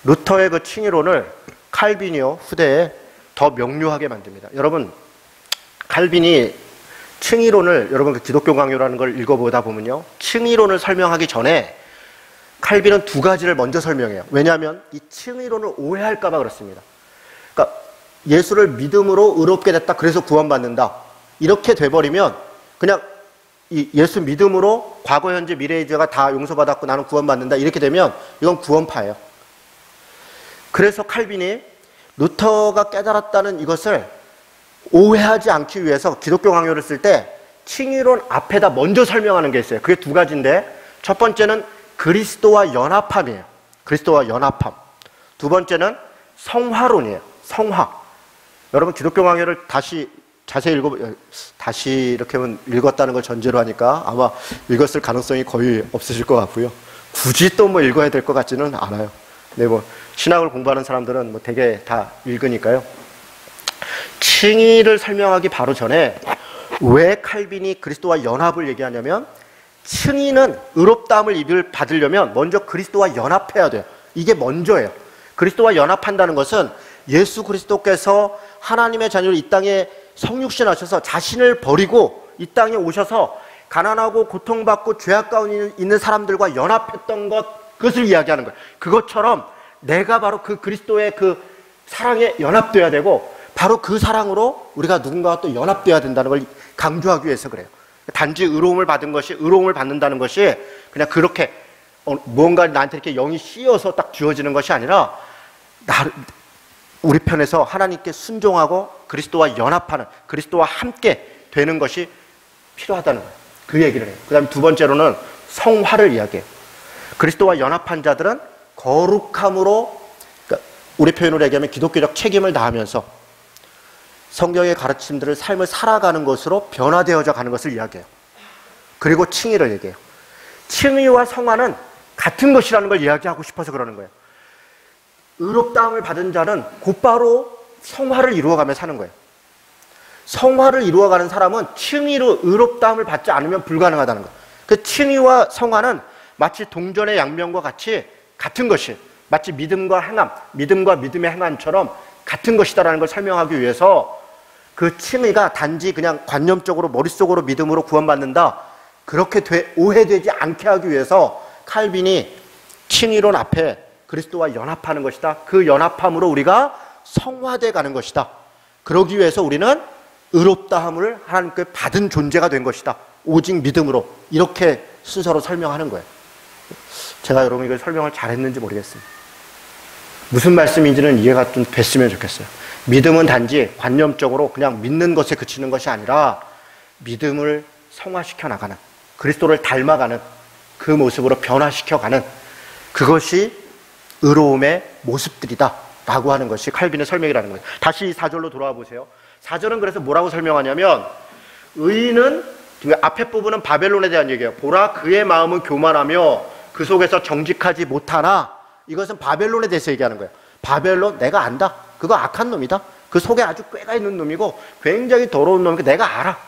루터의 그 칭의론을 칼빈이요 후대에 더 명료하게 만듭니다. 여러분 칼빈이 칭의론을, 여러분 그 기독교 강요라는 걸 읽어보다 보면요, 칭의론을 설명하기 전에 칼빈은 두 가지를 먼저 설명해요. 왜냐하면 이 칭의론을 오해할까 봐 그렇습니다. 그러니까 예수를 믿음으로 의롭게 됐다, 그래서 구원받는다, 이렇게 돼버리면 그냥 이 예수 믿음으로 과거 현재 미래의 죄가 다 용서받았고 나는 구원받는다, 이렇게 되면 이건 구원파예요. 그래서 칼빈이 루터가 깨달았다는 이것을 오해하지 않기 위해서 기독교 강요를 쓸 때 칭의론 앞에다 먼저 설명하는 게 있어요. 그게 두 가지인데, 첫 번째는 그리스도와 연합함이에요. 그리스도와 연합함. 두 번째는 성화론이에요. 성화. 여러분 기독교 강요를 다시 자세히 다시 이렇게 읽었다는 걸 전제로 하니까 아마 읽었을 가능성이 거의 없으실 것 같고요. 굳이 또 뭐 읽어야 될 것 같지는 않아요. 네, 뭐 신학을 공부하는 사람들은 뭐 되게 다 읽으니까요. 칭의를 설명하기 바로 전에 왜 칼빈이 그리스도와 연합을 얘기하냐면, 칭의는 의롭다함을 받으려면 먼저 그리스도와 연합해야 돼요. 이게 먼저예요. 그리스도와 연합한다는 것은 예수 그리스도께서 하나님의 자녀로 이 땅에 성육신하셔서 자신을 버리고 이 땅에 오셔서 가난하고 고통받고 죄악 가운데 있는 사람들과 연합했던 것, 그것을 이야기하는 거예요. 그것처럼 내가 바로 그 그리스도의 그 사랑에 연합돼야 되고, 바로 그 사랑으로 우리가 누군가와 또 연합돼야 된다는 걸 강조하기 위해서 그래요. 단지 의로움을 받은 것이, 의로움을 받는다는 것이 그냥 그렇게 무언가 나한테 이렇게 영이 씌어서 딱 주어지는 것이 아니라 우리 편에서 하나님께 순종하고 그리스도와 연합하는, 그리스도와 함께 되는 것이 필요하다는 거예요. 그 얘기를 해요. 그 다음에 두 번째로는 성화를 이야기해요. 그리스도와 연합한 자들은 거룩함으로, 그러니까 우리 표현으로 얘기하면 기독교적 책임을 다하면서 성경의 가르침들을 삶을 살아가는 것으로 변화되어져 가는 것을 이야기해요. 그리고 칭의를 얘기해요. 칭의와 성화는 같은 것이라는 걸 이야기하고 싶어서 그러는 거예요. 의롭다함을 받은 자는 곧바로 성화를 이루어가며 사는 거예요. 성화를 이루어가는 사람은 칭의로 의롭다함을 받지 않으면 불가능하다는 거예요. 그 칭의와 성화는 마치 동전의 양면과 같이 같은 것이에요. 마치 믿음과 행함, 믿음과 믿음의 행함처럼 같은 것이다라는 걸 설명하기 위해서 그 칭의가 단지 그냥 관념적으로 머릿속으로 믿음으로 구원받는다, 그렇게 오해되지 않게 하기 위해서 칼빈이 칭의론 앞에 그리스도와 연합하는 것이다, 그 연합함으로 우리가 성화돼 가는 것이다, 그러기 위해서 우리는 의롭다함을 하나님께 받은 존재가 된 것이다, 오직 믿음으로, 이렇게 순서로 설명하는 거예요. 제가 여러분 이걸 설명을 잘했는지 모르겠습니다. 무슨 말씀인지는 이해가 좀 됐으면 좋겠어요. 믿음은 단지 관념적으로 그냥 믿는 것에 그치는 것이 아니라 믿음을 성화시켜 나가는, 그리스도를 닮아가는 그 모습으로 변화시켜가는, 그것이 의로움의 모습들이다 라고 하는 것이 칼빈의 설명이라는 거예요. 다시 4절로 돌아와 보세요. 4절은 그래서 뭐라고 설명하냐면, 의인은, 앞에 부분은 바벨론에 대한 얘기예요. 보라, 그의 마음은 교만하며 그 속에서 정직하지 못하나, 이것은 바벨론에 대해서 얘기하는 거예요. 바벨론, 내가 안다. 그거 악한 놈이다. 그 속에 아주 꾀가 있는 놈이고 굉장히 더러운 놈이고 내가 알아.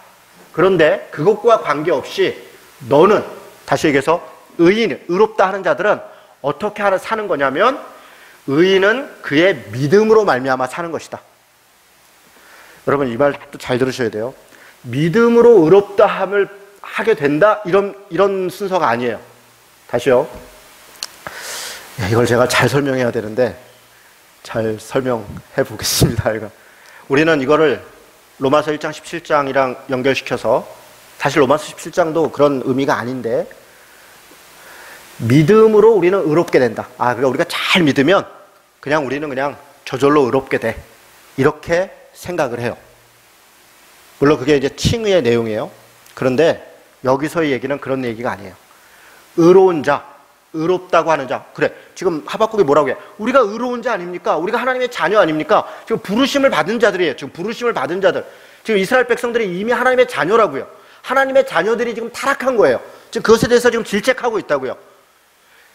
그런데 그것과 관계없이 너는, 다시 얘기해서 의인, 의롭다 하는 자들은 어떻게 사는 거냐면, 의인은 그의 믿음으로 말미암아 사는 것이다. 여러분, 이 말 또 잘 들으셔야 돼요. 믿음으로 의롭다함을 하게 된다, 이런 순서가 아니에요. 다시요. 이걸 제가 잘 설명해야 되는데 잘 설명해 보겠습니다. 우리는 이거를 로마서 1장 17장이랑 연결시켜서, 사실 로마서 17장도 그런 의미가 아닌데, 믿음으로 우리는 의롭게 된다. 그러니까 우리가 잘 믿으면 우리는 그냥 저절로 의롭게 돼. 이렇게 생각을 해요. 물론 그게 이제 칭의의 내용이에요. 그런데 여기서의 얘기는 그런 얘기가 아니에요. 의로운 자, 의롭다고 하는 자. 그래, 지금 하박국이 뭐라고 해요? 우리가 의로운 자 아닙니까? 우리가 하나님의 자녀 아닙니까? 지금 부르심을 받은 자들이에요. 지금 부르심을 받은 자들. 지금 이스라엘 백성들이 이미 하나님의 자녀라고요. 하나님의 자녀들이 지금 타락한 거예요. 지금 그것에 대해서 지금 질책하고 있다고요.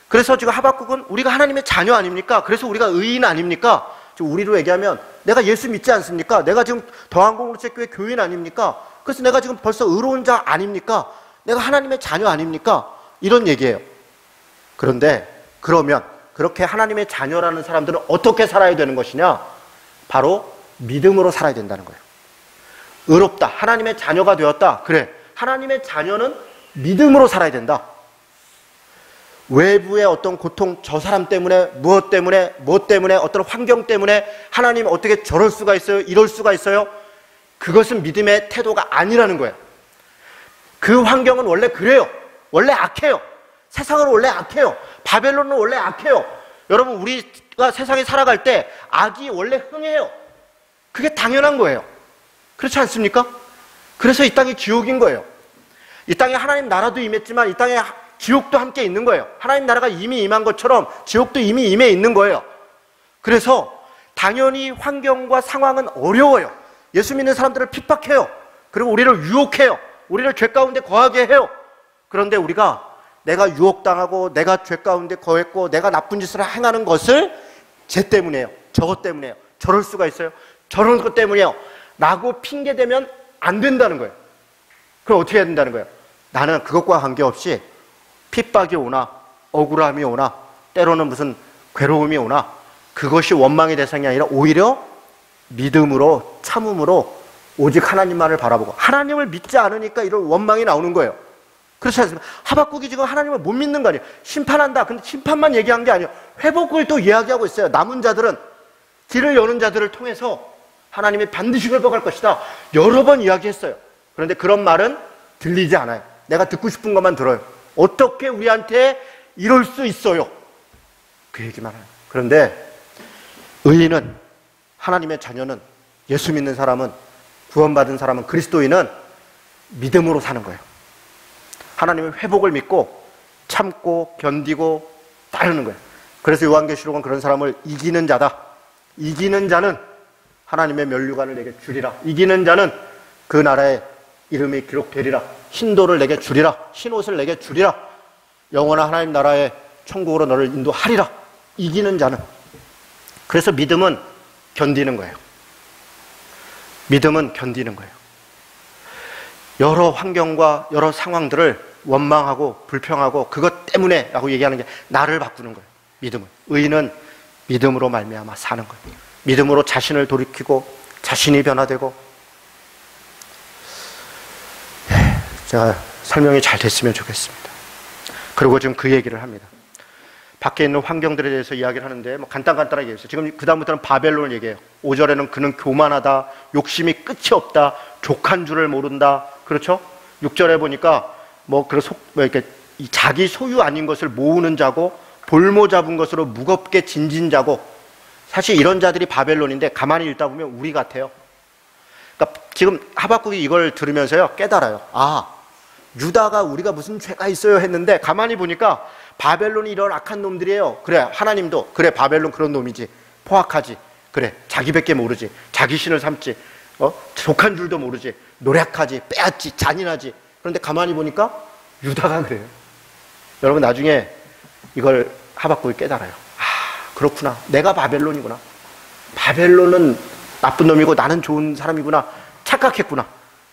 그래서 지금 하박국은 우리가 하나님의 자녀 아닙니까? 그래서 우리가 의인 아닙니까? 지금 우리로 얘기하면 내가 예수 믿지 않습니까? 내가 지금 더한공동체교회 교인 아닙니까? 그래서 내가 지금 벌써 의로운 자 아닙니까? 내가 하나님의 자녀 아닙니까? 이런 얘기예요. 그런데 그러면 그렇게 하나님의 자녀라는 사람들은 어떻게 살아야 되는 것이냐? 바로 믿음으로 살아야 된다는 거예요. 의롭다, 하나님의 자녀가 되었다. 그래, 하나님의 자녀는 믿음으로 살아야 된다. 외부의 어떤 고통, 저 사람 때문에, 무엇 때문에, 뭐 때문에, 어떤 환경 때문에 하나님 어떻게 저럴 수가 있어요? 이럴 수가 있어요? 그것은 믿음의 태도가 아니라는 거예요. 그 환경은 원래 그래요. 원래 악해요. 세상은 원래 악해요. 바벨론은 원래 악해요. 여러분, 우리가 세상에 살아갈 때 악이 원래 흥해요. 그게 당연한 거예요. 그렇지 않습니까? 그래서 이 땅이 지옥인 거예요. 이 땅에 하나님 나라도 임했지만 이 땅에 지옥도 함께 있는 거예요. 하나님 나라가 이미 임한 것처럼 지옥도 이미 임해 있는 거예요. 그래서 당연히 환경과 상황은 어려워요. 예수 믿는 사람들을 핍박해요. 그리고 우리를 유혹해요. 우리를 죄 가운데 거하게 해요. 그런데 우리가 내가 유혹당하고 내가 죄 가운데 거했고 내가 나쁜 짓을 행하는 것을 쟤 때문에요. 저것 때문에요. 저럴 수가 있어요. 저런 것 때문이에요. 라고 핑계대면 안 된다는 거예요. 그럼 어떻게 해야 된다는 거예요? 나는 그것과 관계없이 핍박이 오나 억울함이 오나 때로는 무슨 괴로움이 오나 그것이 원망의 대상이 아니라 오히려 믿음으로 참음으로 오직 하나님만을 바라보고 하나님을 믿지 않으니까 이런 원망이 나오는 거예요. 그렇지 않습니까? 하박국이 지금 하나님을 못 믿는 거 아니에요. 심판한다. 근데 심판만 얘기한 게 아니에요. 회복을 또 이야기하고 있어요. 남은 자들은 길을 여는 자들을 통해서 하나님이 반드시 회복할 것이다. 여러 번 이야기했어요. 그런데 그런 말은 들리지 않아요. 내가 듣고 싶은 것만 들어요. 어떻게 우리한테 이럴 수 있어요? 그 얘기만 해요. 그런데 의인은, 하나님의 자녀는, 예수 믿는 사람은, 구원받은 사람은, 그리스도인은 믿음으로 사는 거예요. 하나님의 회복을 믿고 참고 견디고 따르는 거예요. 그래서 요한계시록은 그런 사람을 이기는 자다. 이기는 자는 하나님의 면류관을 내게 주리라. 이기는 자는 그 나라의 이름이 기록되리라. 흰돌을 내게 주리라. 흰옷을 내게 주리라. 영원한 하나님 나라의 천국으로 너를 인도하리라. 이기는 자는. 그래서 믿음은 견디는 거예요. 믿음은 견디는 거예요. 여러 환경과 여러 상황들을 원망하고 불평하고 그것 때문에 라고 얘기하는 게 나를 바꾸는 거예요. 믿음은. 의인은 믿음으로 말미암아 사는 거예요. 믿음으로 자신을 돌이키고 자신이 변화되고. 제가 설명이 잘 됐으면 좋겠습니다. 그리고 지금 그 얘기를 합니다. 밖에 있는 환경들에 대해서 이야기를 하는데 간단하게 얘기했어요. 지금 그 다음부터는 바벨론을 얘기해요. 5절에는 그는 교만하다, 욕심이 끝이 없다, 족한 줄을 모른다. 그렇죠? 6절에 보니까 이렇게 자기 소유 아닌 것을 모으는 자고 볼모 잡은 것으로 무겁게 진진 자고. 사실 이런 자들이 바벨론인데 가만히 읽다 보면 우리 같아요. 그러니까 지금 하박국이 이걸 들으면서요 깨달아요. 유다가 우리가 무슨 죄가 있어요 했는데 가만히 보니까 바벨론이 이런 악한 놈들이에요. 그래, 하나님도 그래, 바벨론 그런 놈이지, 포악하지, 그래, 자기밖에 모르지, 자기 신을 삼지, 독한 줄도 모르지, 노력하지, 빼앗지, 잔인하지. 그런데 가만히 보니까 유다가 그래요. 여러분 나중에 이걸 하박국이 깨달아요. 아, 그렇구나, 내가 바벨론이구나, 바벨론은 나쁜 놈이고 나는 좋은 사람이구나 착각했구나,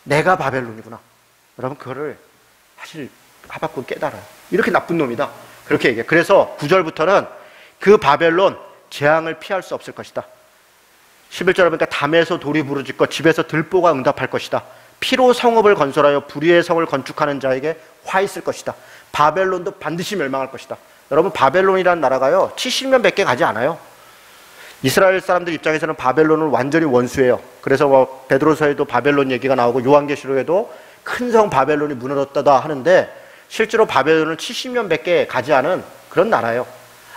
내가 바벨론이구나. 여러분 그거를 사실 하박국이 깨달아요. 이렇게 나쁜 놈이다, 그렇게 얘기해요. 그래서 9절부터는 그 바벨론 재앙을 피할 수 없을 것이다. 11절에 보니까 담에서 돌이 부르짖고 집에서 들보가 응답할 것이다. 피로 성읍을 건설하여 불의의 성을 건축하는 자에게 화 있을 것이다. 바벨론도 반드시 멸망할 것이다. 여러분 바벨론이라는 나라가요 70년 밖에 가지 않아요. 이스라엘 사람들 입장에서는 바벨론은 완전히 원수예요. 그래서 뭐 베드로서에도 바벨론 얘기가 나오고 요한계시록에도 큰 성 바벨론이 무너졌다 하는데 실제로 바벨론은 70년 밖에 가지 않은 그런 나라예요.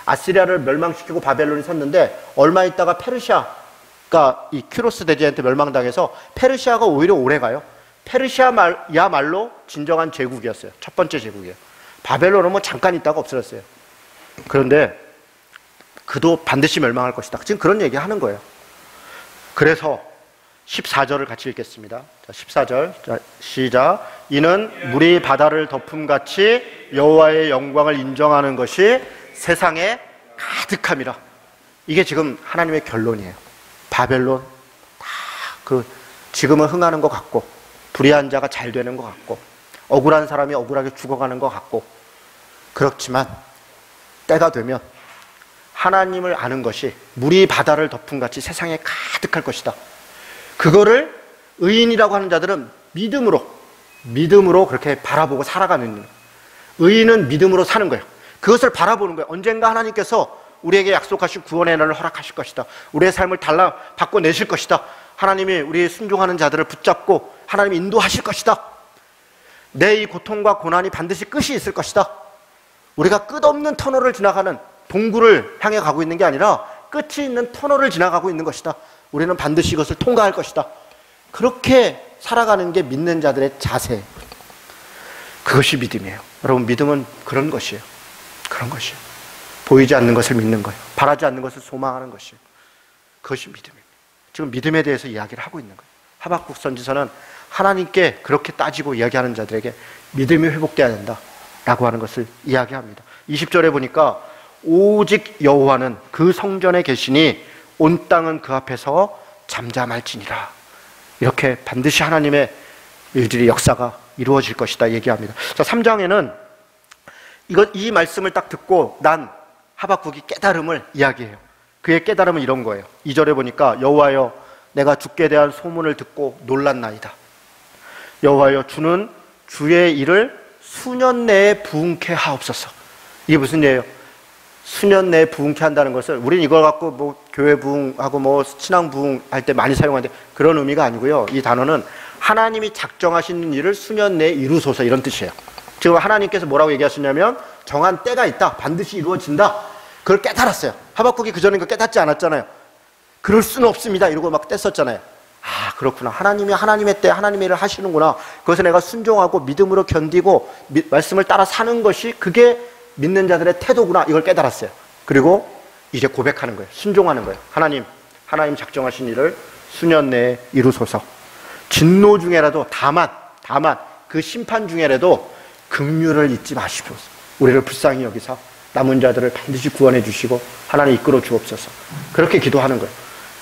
아시리아를 멸망시키고 바벨론이 섰는데 얼마 있다가 페르시아가 이 큐로스 대제한테 멸망당해서 페르시아가 오히려 오래 가요. 페르시아야말로 진정한 제국이었어요. 첫 번째 제국이에요. 바벨론은 뭐 잠깐 있다가 없어졌어요. 그런데 그도 반드시 멸망할 것이다. 지금 그런 얘기 하는 거예요. 그래서 14절을 같이 읽겠습니다. 자, 14절. 자, 시작. 이는 물이 바다를 덮음같이 여호와의 영광을 인정하는 것이 세상에 가득함이라. 이게 지금 하나님의 결론이에요. 바벨론 다 그 지금은 흥하는 것 같고 불의한 자가 잘 되는 것 같고 억울한 사람이 억울하게 죽어가는 것 같고 그렇지만 때가 되면 하나님을 아는 것이 물이 바다를 덮음같이 세상에 가득할 것이다. 그거를 의인이라고 하는 자들은 믿음으로 그렇게 바라보고 살아가는 거예요. 의인은 믿음으로 사는 거예요. 그것을 바라보는 거예요. 언젠가 하나님께서 우리에게 약속하신 구원의 날을 허락하실 것이다. 우리의 삶을 바꿔내실 것이다. 하나님이 우리 순종하는 자들을 붙잡고 하나님이 인도하실 것이다. 내 이 고통과 고난이 반드시 끝이 있을 것이다. 우리가 끝없는 터널을 지나가는 동굴을 향해 가고 있는 게 아니라 끝이 있는 터널을 지나가고 있는 것이다. 우리는 반드시 이것을 통과할 것이다. 그렇게 살아가는 게 믿는 자들의 자세. 그것이 믿음이에요. 여러분 믿음은 그런 것이에요. 그런 것이에요. 보이지 않는 것을 믿는 거예요. 바라지 않는 것을 소망하는 것이에요. 그것이 믿음입니다. 지금 믿음에 대해서 이야기를 하고 있는 거예요. 하박국 선지서는 하나님께 그렇게 따지고 이야기하는 자들에게 믿음이 회복돼야 된다라고 하는 것을 이야기합니다. 20절에 보니까 오직 여호와는 그 성전에 계시니 온 땅은 그 앞에서 잠잠할지니라. 이렇게 반드시 하나님의 일들이 역사가 이루어질 것이다 얘기합니다. 자, 3장에는 이 말씀을 딱 듣고 난 하박국이 깨달음을 이야기해요. 그의 깨달음은 이런 거예요. 2절에 보니까 여호와여 내가 주께 대한 소문을 듣고 놀랐나이다. 여호와여 주는 주의 일을 수년 내에 부응케 하옵소서. 이게 무슨 얘기예요? 수년 내에 부응케 한다는 것을 우리는 이걸 갖고 뭐 교회 부응하고 뭐 신앙 부응할 때 많이 사용하는데 그런 의미가 아니고요. 이 단어는 하나님이 작정하시는 일을 수년 내에 이루소서 이런 뜻이에요. 지금 하나님께서 뭐라고 얘기하시냐면 정한 때가 있다. 반드시 이루어진다. 그걸 깨달았어요. 하박국이 그전에 그거 깨닫지 않았잖아요. 그럴 수는 없습니다. 이러고 막 뗐었잖아요. 아 그렇구나. 하나님이 하나님의 때 하나님의 일을 하시는구나. 그것을 내가 순종하고 믿음으로 견디고 말씀을 따라 사는 것이 그게 믿는 자들의 태도구나. 이걸 깨달았어요. 그리고 이제 고백하는 거예요. 순종하는 거예요. 하나님 작정하신 일을 수년 내에 이루소서. 진노 중에라도 다만 그 심판 중에라도 긍휼을 잊지 마시옵소서. 우리를 불쌍히 여기사 남은 자들을 반드시 구원해 주시고 하나님 이끌어 주옵소서. 그렇게 기도하는 거예요.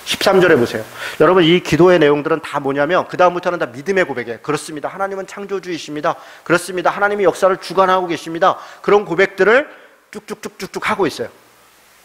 13절에 보세요. 여러분 이 기도의 내용들은 다 뭐냐면 그 다음부터는 다 믿음의 고백이에요. 그렇습니다. 하나님은 창조주이십니다. 그렇습니다. 하나님이 역사를 주관하고 계십니다. 그런 고백들을 쭉쭉쭉쭉 하고 있어요.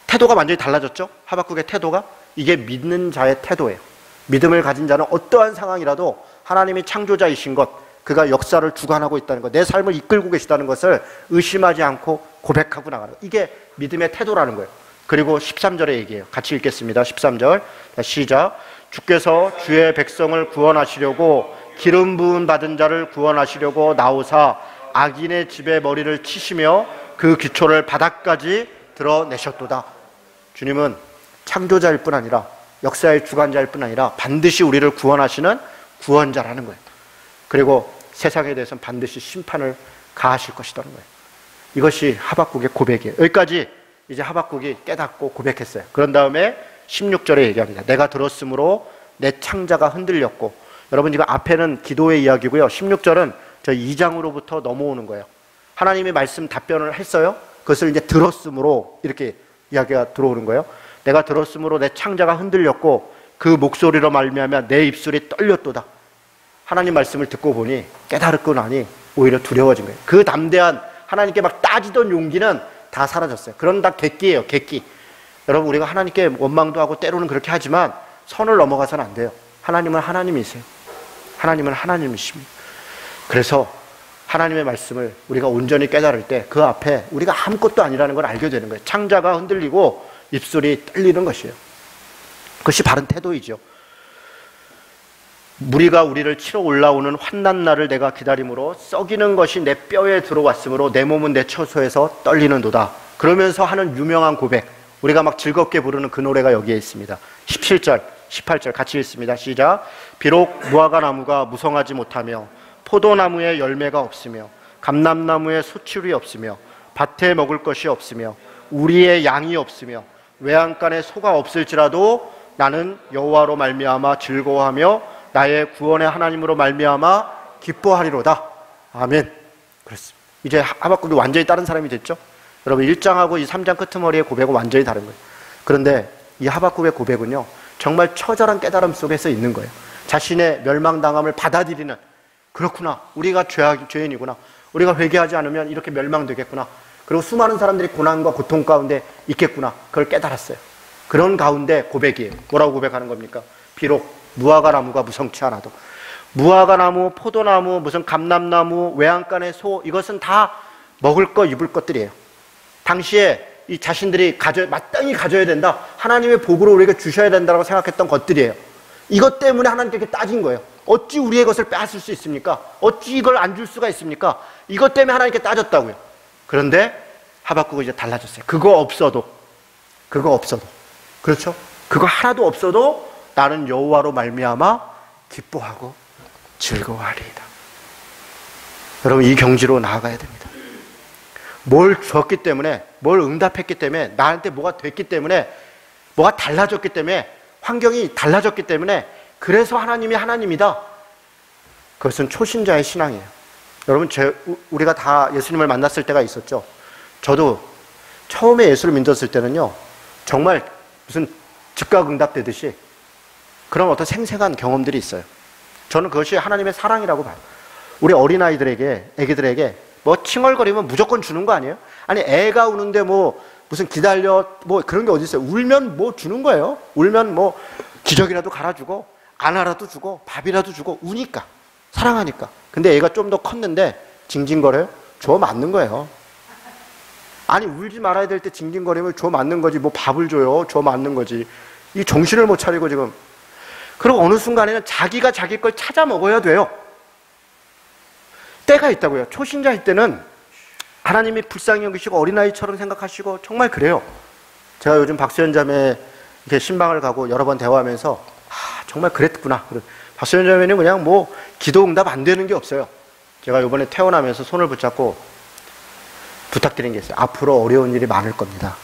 태도가 완전히 달라졌죠? 하박국의 태도가. 이게 믿는 자의 태도예요. 믿음을 가진 자는 어떠한 상황이라도 하나님이 창조자이신 것, 그가 역사를 주관하고 있다는 것, 내 삶을 이끌고 계시다는 것을 의심하지 않고 고백하고 나가는 것. 이게 믿음의 태도라는 거예요. 그리고 13절에 얘기해요. 같이 읽겠습니다. 13절 시작. 주께서 주의 백성을 구원하시려고 기름 부은 받은 자를 구원하시려고 나오사 악인의 집에 머리를 치시며 그 기초를 바닥까지 드러내셨도다. 주님은 창조자일 뿐 아니라 역사의 주관자일 뿐 아니라 반드시 우리를 구원하시는 구원자라는 거예요. 그리고 세상에 대해서는 반드시 심판을 가하실 것이라는 거예요. 이것이 하박국의 고백이에요. 여기까지 이제 하박국이 깨닫고 고백했어요. 그런 다음에 16절에 얘기합니다. 내가 들었으므로 내 창자가 흔들렸고, 여러분 이거 앞에는 기도의 이야기고요. 16절은 저 2장으로부터 넘어오는 거예요. 하나님이 말씀 답변을 했어요. 그것을 이제 들었으므로 이렇게 이야기가 들어오는 거예요. 내가 들었으므로 내 창자가 흔들렸고 그 목소리로 말미암아 내 입술이 떨렸도다. 하나님 말씀을 듣고 보니 깨달았고 나니 오히려 두려워진 거예요. 그 담대한 하나님께 막 따지던 용기는 다 사라졌어요. 그런 다 객기예요, 객기. 여러분 우리가 하나님께 원망도 하고 때로는 그렇게 하지만 선을 넘어가서는 안 돼요. 하나님은 하나님이세요. 하나님은 하나님이십니다. 그래서 하나님의 말씀을 우리가 온전히 깨달을 때 그 앞에 우리가 아무것도 아니라는 걸 알게 되는 거예요. 창자가 흔들리고 입술이 떨리는 것이에요. 그것이 바른 태도이죠. 무리가 우리를 치러 올라오는 환난 날을 내가 기다림으로 썩이는 것이 내 뼈에 들어왔으므로 내 몸은 내 처소에서 떨리는도다. 그러면서 하는 유명한 고백, 우리가 막 즐겁게 부르는 그 노래가 여기에 있습니다. 17절, 18절 같이 읽습니다. 시작. 비록 무화과 나무가 무성하지 못하며 포도나무에 열매가 없으며 감람나무에 소출이 없으며 밭에 먹을 것이 없으며 우리의 양이 없으며 외양간에 소가 없을지라도 나는 여호와로 말미암아 즐거워하며 나의 구원의 하나님으로 말미암아 기뻐하리로다. 아멘. 그렇습니다. 이제 하박국이 완전히 다른 사람이 됐죠. 여러분 1장하고 이 3장 끄트머리의 고백은 완전히 다른 거예요. 그런데 이 하박국의 고백은요 정말 처절한 깨달음 속에서 있는 거예요. 자신의 멸망당함을 받아들이는, 그렇구나, 우리가 죄인이구나, 우리가 회개하지 않으면 이렇게 멸망되겠구나, 그리고 수많은 사람들이 고난과 고통 가운데 있겠구나, 그걸 깨달았어요. 그런 가운데 고백이에요. 뭐라고 고백하는 겁니까? 비록 무화과 나무가 무성치 않아도, 무화과 나무, 포도나무, 무슨 감람나무, 외양간의 소, 이것은 다 먹을 거 입을 것들이에요. 당시에 이 자신들이 마땅히 가져야 된다, 하나님의 복으로 우리에게 주셔야 된다고 생각했던 것들이에요. 이것 때문에 하나님께 따진 거예요. 어찌 우리의 것을 빼앗을 수 있습니까? 어찌 이걸 안 줄 수가 있습니까? 이것 때문에 하나님께 따졌다고요. 그런데 하박국은 이제 달라졌어요. 그거 없어도, 그렇죠? 그거 하나도 없어도 나는 여호와로 말미암아 기뻐하고 즐거워하리이다. 여러분 이 경지로 나아가야 됩니다. 뭘 줬기 때문에, 뭘 응답했기 때문에, 나한테 뭐가 됐기 때문에, 뭐가 달라졌기 때문에, 환경이 달라졌기 때문에, 그래서 하나님이 하나님이다. 그것은 초신자의 신앙이에요. 여러분 우리가 다 예수님을 만났을 때가 있었죠. 저도 처음에 예수를 믿었을 때는요 정말 무슨 즉각응답되듯이 그런 어떤 생생한 경험들이 있어요. 저는 그것이 하나님의 사랑이라고 봐요. 우리 어린아이들에게, 애기들에게 뭐 칭얼거리면 무조건 주는 거 아니에요? 아니 애가 우는데 뭐 무슨 기다려 뭐 그런 게 어디 있어요? 울면 뭐 주는 거예요. 울면 뭐 기저귀라도 갈아주고 안아라도 주고 밥이라도 주고, 우니까, 사랑하니까. 근데 애가 좀 더 컸는데 징징거려요? 줘 맞는 거예요. 아니 울지 말아야 될 때 징징거리면 줘 맞는 거지, 뭐 밥을 줘요? 줘 맞는 거지. 이 정신을 못 차리고 지금. 그리고 어느 순간에는 자기가 자기 걸 찾아 먹어야 돼요. 때가 있다고요. 초신자일 때는 하나님이 불쌍히 여기시고 어린아이처럼 생각하시고 정말 그래요. 제가 요즘 박수현 자매 이렇게 신방을 가고 여러 번 대화하면서 정말 그랬구나. 박수현 자매는 그냥 뭐 기도 응답 안 되는 게 없어요. 제가 이번에 퇴원하면서 손을 붙잡고 부탁드린 게 있어요. 앞으로 어려운 일이 많을 겁니다.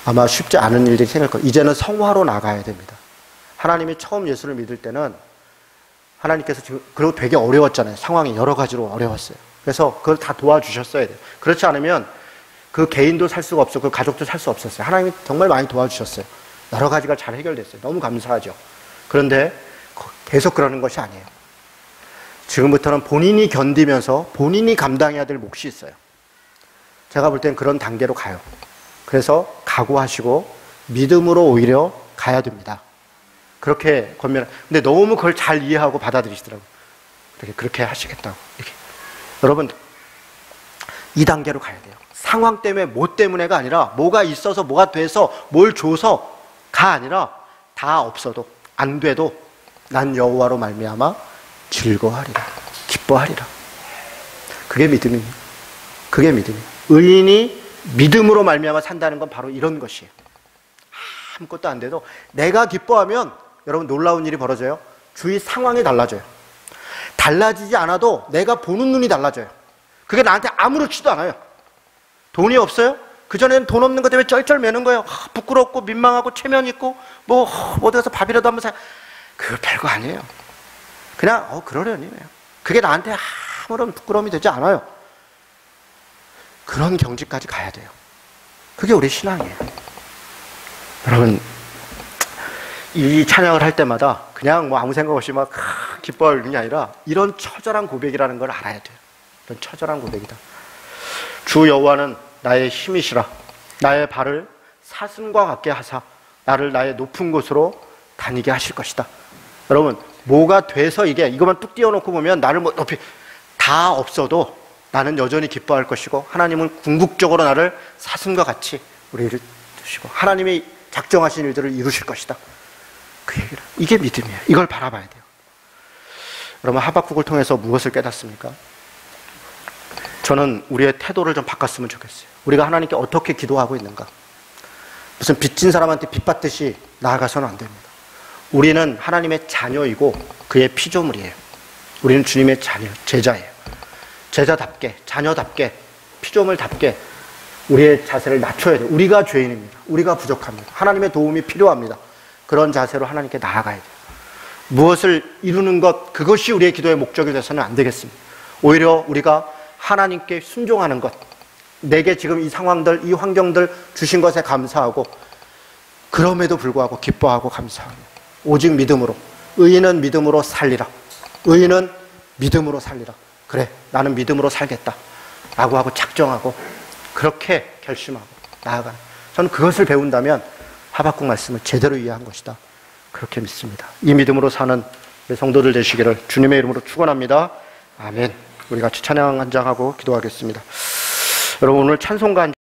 아마 쉽지 않은 일들이 생길 겁니다. 이제는 성화로 나가야 됩니다. 하나님이 처음 예수를 믿을 때는 하나님께서 지금, 그리고 되게 어려웠잖아요. 상황이 여러 가지로 어려웠어요. 그래서 그걸 다 도와주셨어야 돼요. 그렇지 않으면 그 개인도 살 수가 없었고 그 가족도 살 수 없었어요. 하나님이 정말 많이 도와주셨어요. 여러 가지가 잘 해결됐어요. 너무 감사하죠. 그런데 계속 그러는 것이 아니에요. 지금부터는 본인이 견디면서 본인이 감당해야 될 몫이 있어요. 제가 볼 땐 그런 단계로 가요. 그래서 각오하시고 믿음으로 오히려 가야 됩니다. 그렇게 근데 너무 그걸 잘 이해하고 받아들이시더라고요. 그렇게 하시겠다고. 이렇게. 여러분, 이 단계로 가야 돼요. 상황 때문에, 뭐 때문에가 아니라, 뭐가 있어서, 뭐가 돼서, 뭘 줘서가 아니라, 다 없어도, 안 돼도, 난 여호와로 말미암아 즐거워하리라, 기뻐하리라. 그게 믿음입니다. 그게 믿음이에요. 의인이 믿음으로 말미암아 산다는 건 바로 이런 것이에요. 아무것도 안 돼도 내가 기뻐하면 여러분 놀라운 일이 벌어져요. 주위 상황이 달라져요. 달라지지 않아도 내가 보는 눈이 달라져요. 그게 나한테 아무렇지도 않아요. 돈이 없어요? 그전에는 돈 없는 것 때문에 쩔쩔매는 거예요. 부끄럽고 민망하고 체면 있고 어디 가서 밥이라도 한번 그거 별거 아니에요. 그냥 그러려니에요. 그게 나한테 아무런 부끄러움이 되지 않아요. 그런 경지까지 가야 돼요. 그게 우리 신앙이에요. 여러분, 이 찬양을 할 때마다 그냥 아무 생각 없이 막 기뻐하는 게 아니라 이런 처절한 고백이라는 걸 알아야 돼요. 이런 처절한 고백이다. 주 여호와는 나의 힘이시라. 나의 발을 사슴과 같게 하사 나를 나의 높은 곳으로 다니게 하실 것이다. 여러분, 뭐가 돼서 이것만 뚝 띄워놓고 보면 나를 높이 다 없어도 나는 여전히 기뻐할 것이고, 하나님은 궁극적으로 나를 사슴과 같이 우리를 두시고 하나님이 작정하신 일들을 이루실 것이다. 그 얘기를, 이게 믿음이에요. 이걸 바라봐야 돼요. 여러분, 하박국을 통해서 무엇을 깨닫습니까? 저는 우리의 태도를 좀 바꿨으면 좋겠어요. 우리가 하나님께 어떻게 기도하고 있는가? 무슨 빚진 사람한테 빚받듯이 나아가서는 안 됩니다. 우리는 하나님의 자녀이고 그의 피조물이에요. 우리는 주님의 자녀, 제자예요. 제자답게, 자녀답게, 피조물답게 우리의 자세를 낮춰야 돼요. 우리가 죄인입니다. 우리가 부족합니다. 하나님의 도움이 필요합니다. 그런 자세로 하나님께 나아가야 돼요. 무엇을 이루는 것, 그것이 우리의 기도의 목적이 돼서는 안 되겠습니다. 오히려 우리가 하나님께 순종하는 것, 내게 지금 이 상황들, 이 환경들 주신 것에 감사하고, 그럼에도 불구하고 기뻐하고 감사하고, 오직 믿음으로, 의인은 믿음으로 살리라. 의인은 믿음으로 살리라. 그래, 나는 믿음으로 살겠다 라고 하고 작정하고 그렇게 결심하고 나아가는, 저는 그것을 배운다면 하박국 말씀을 제대로 이해한 것이다, 그렇게 믿습니다. 이 믿음으로 사는 우리 성도들 되시기를 주님의 이름으로 축원합니다. 아멘. 우리 같이 찬양 한 장 하고 기도하겠습니다. 여러분, 오늘 찬송가 한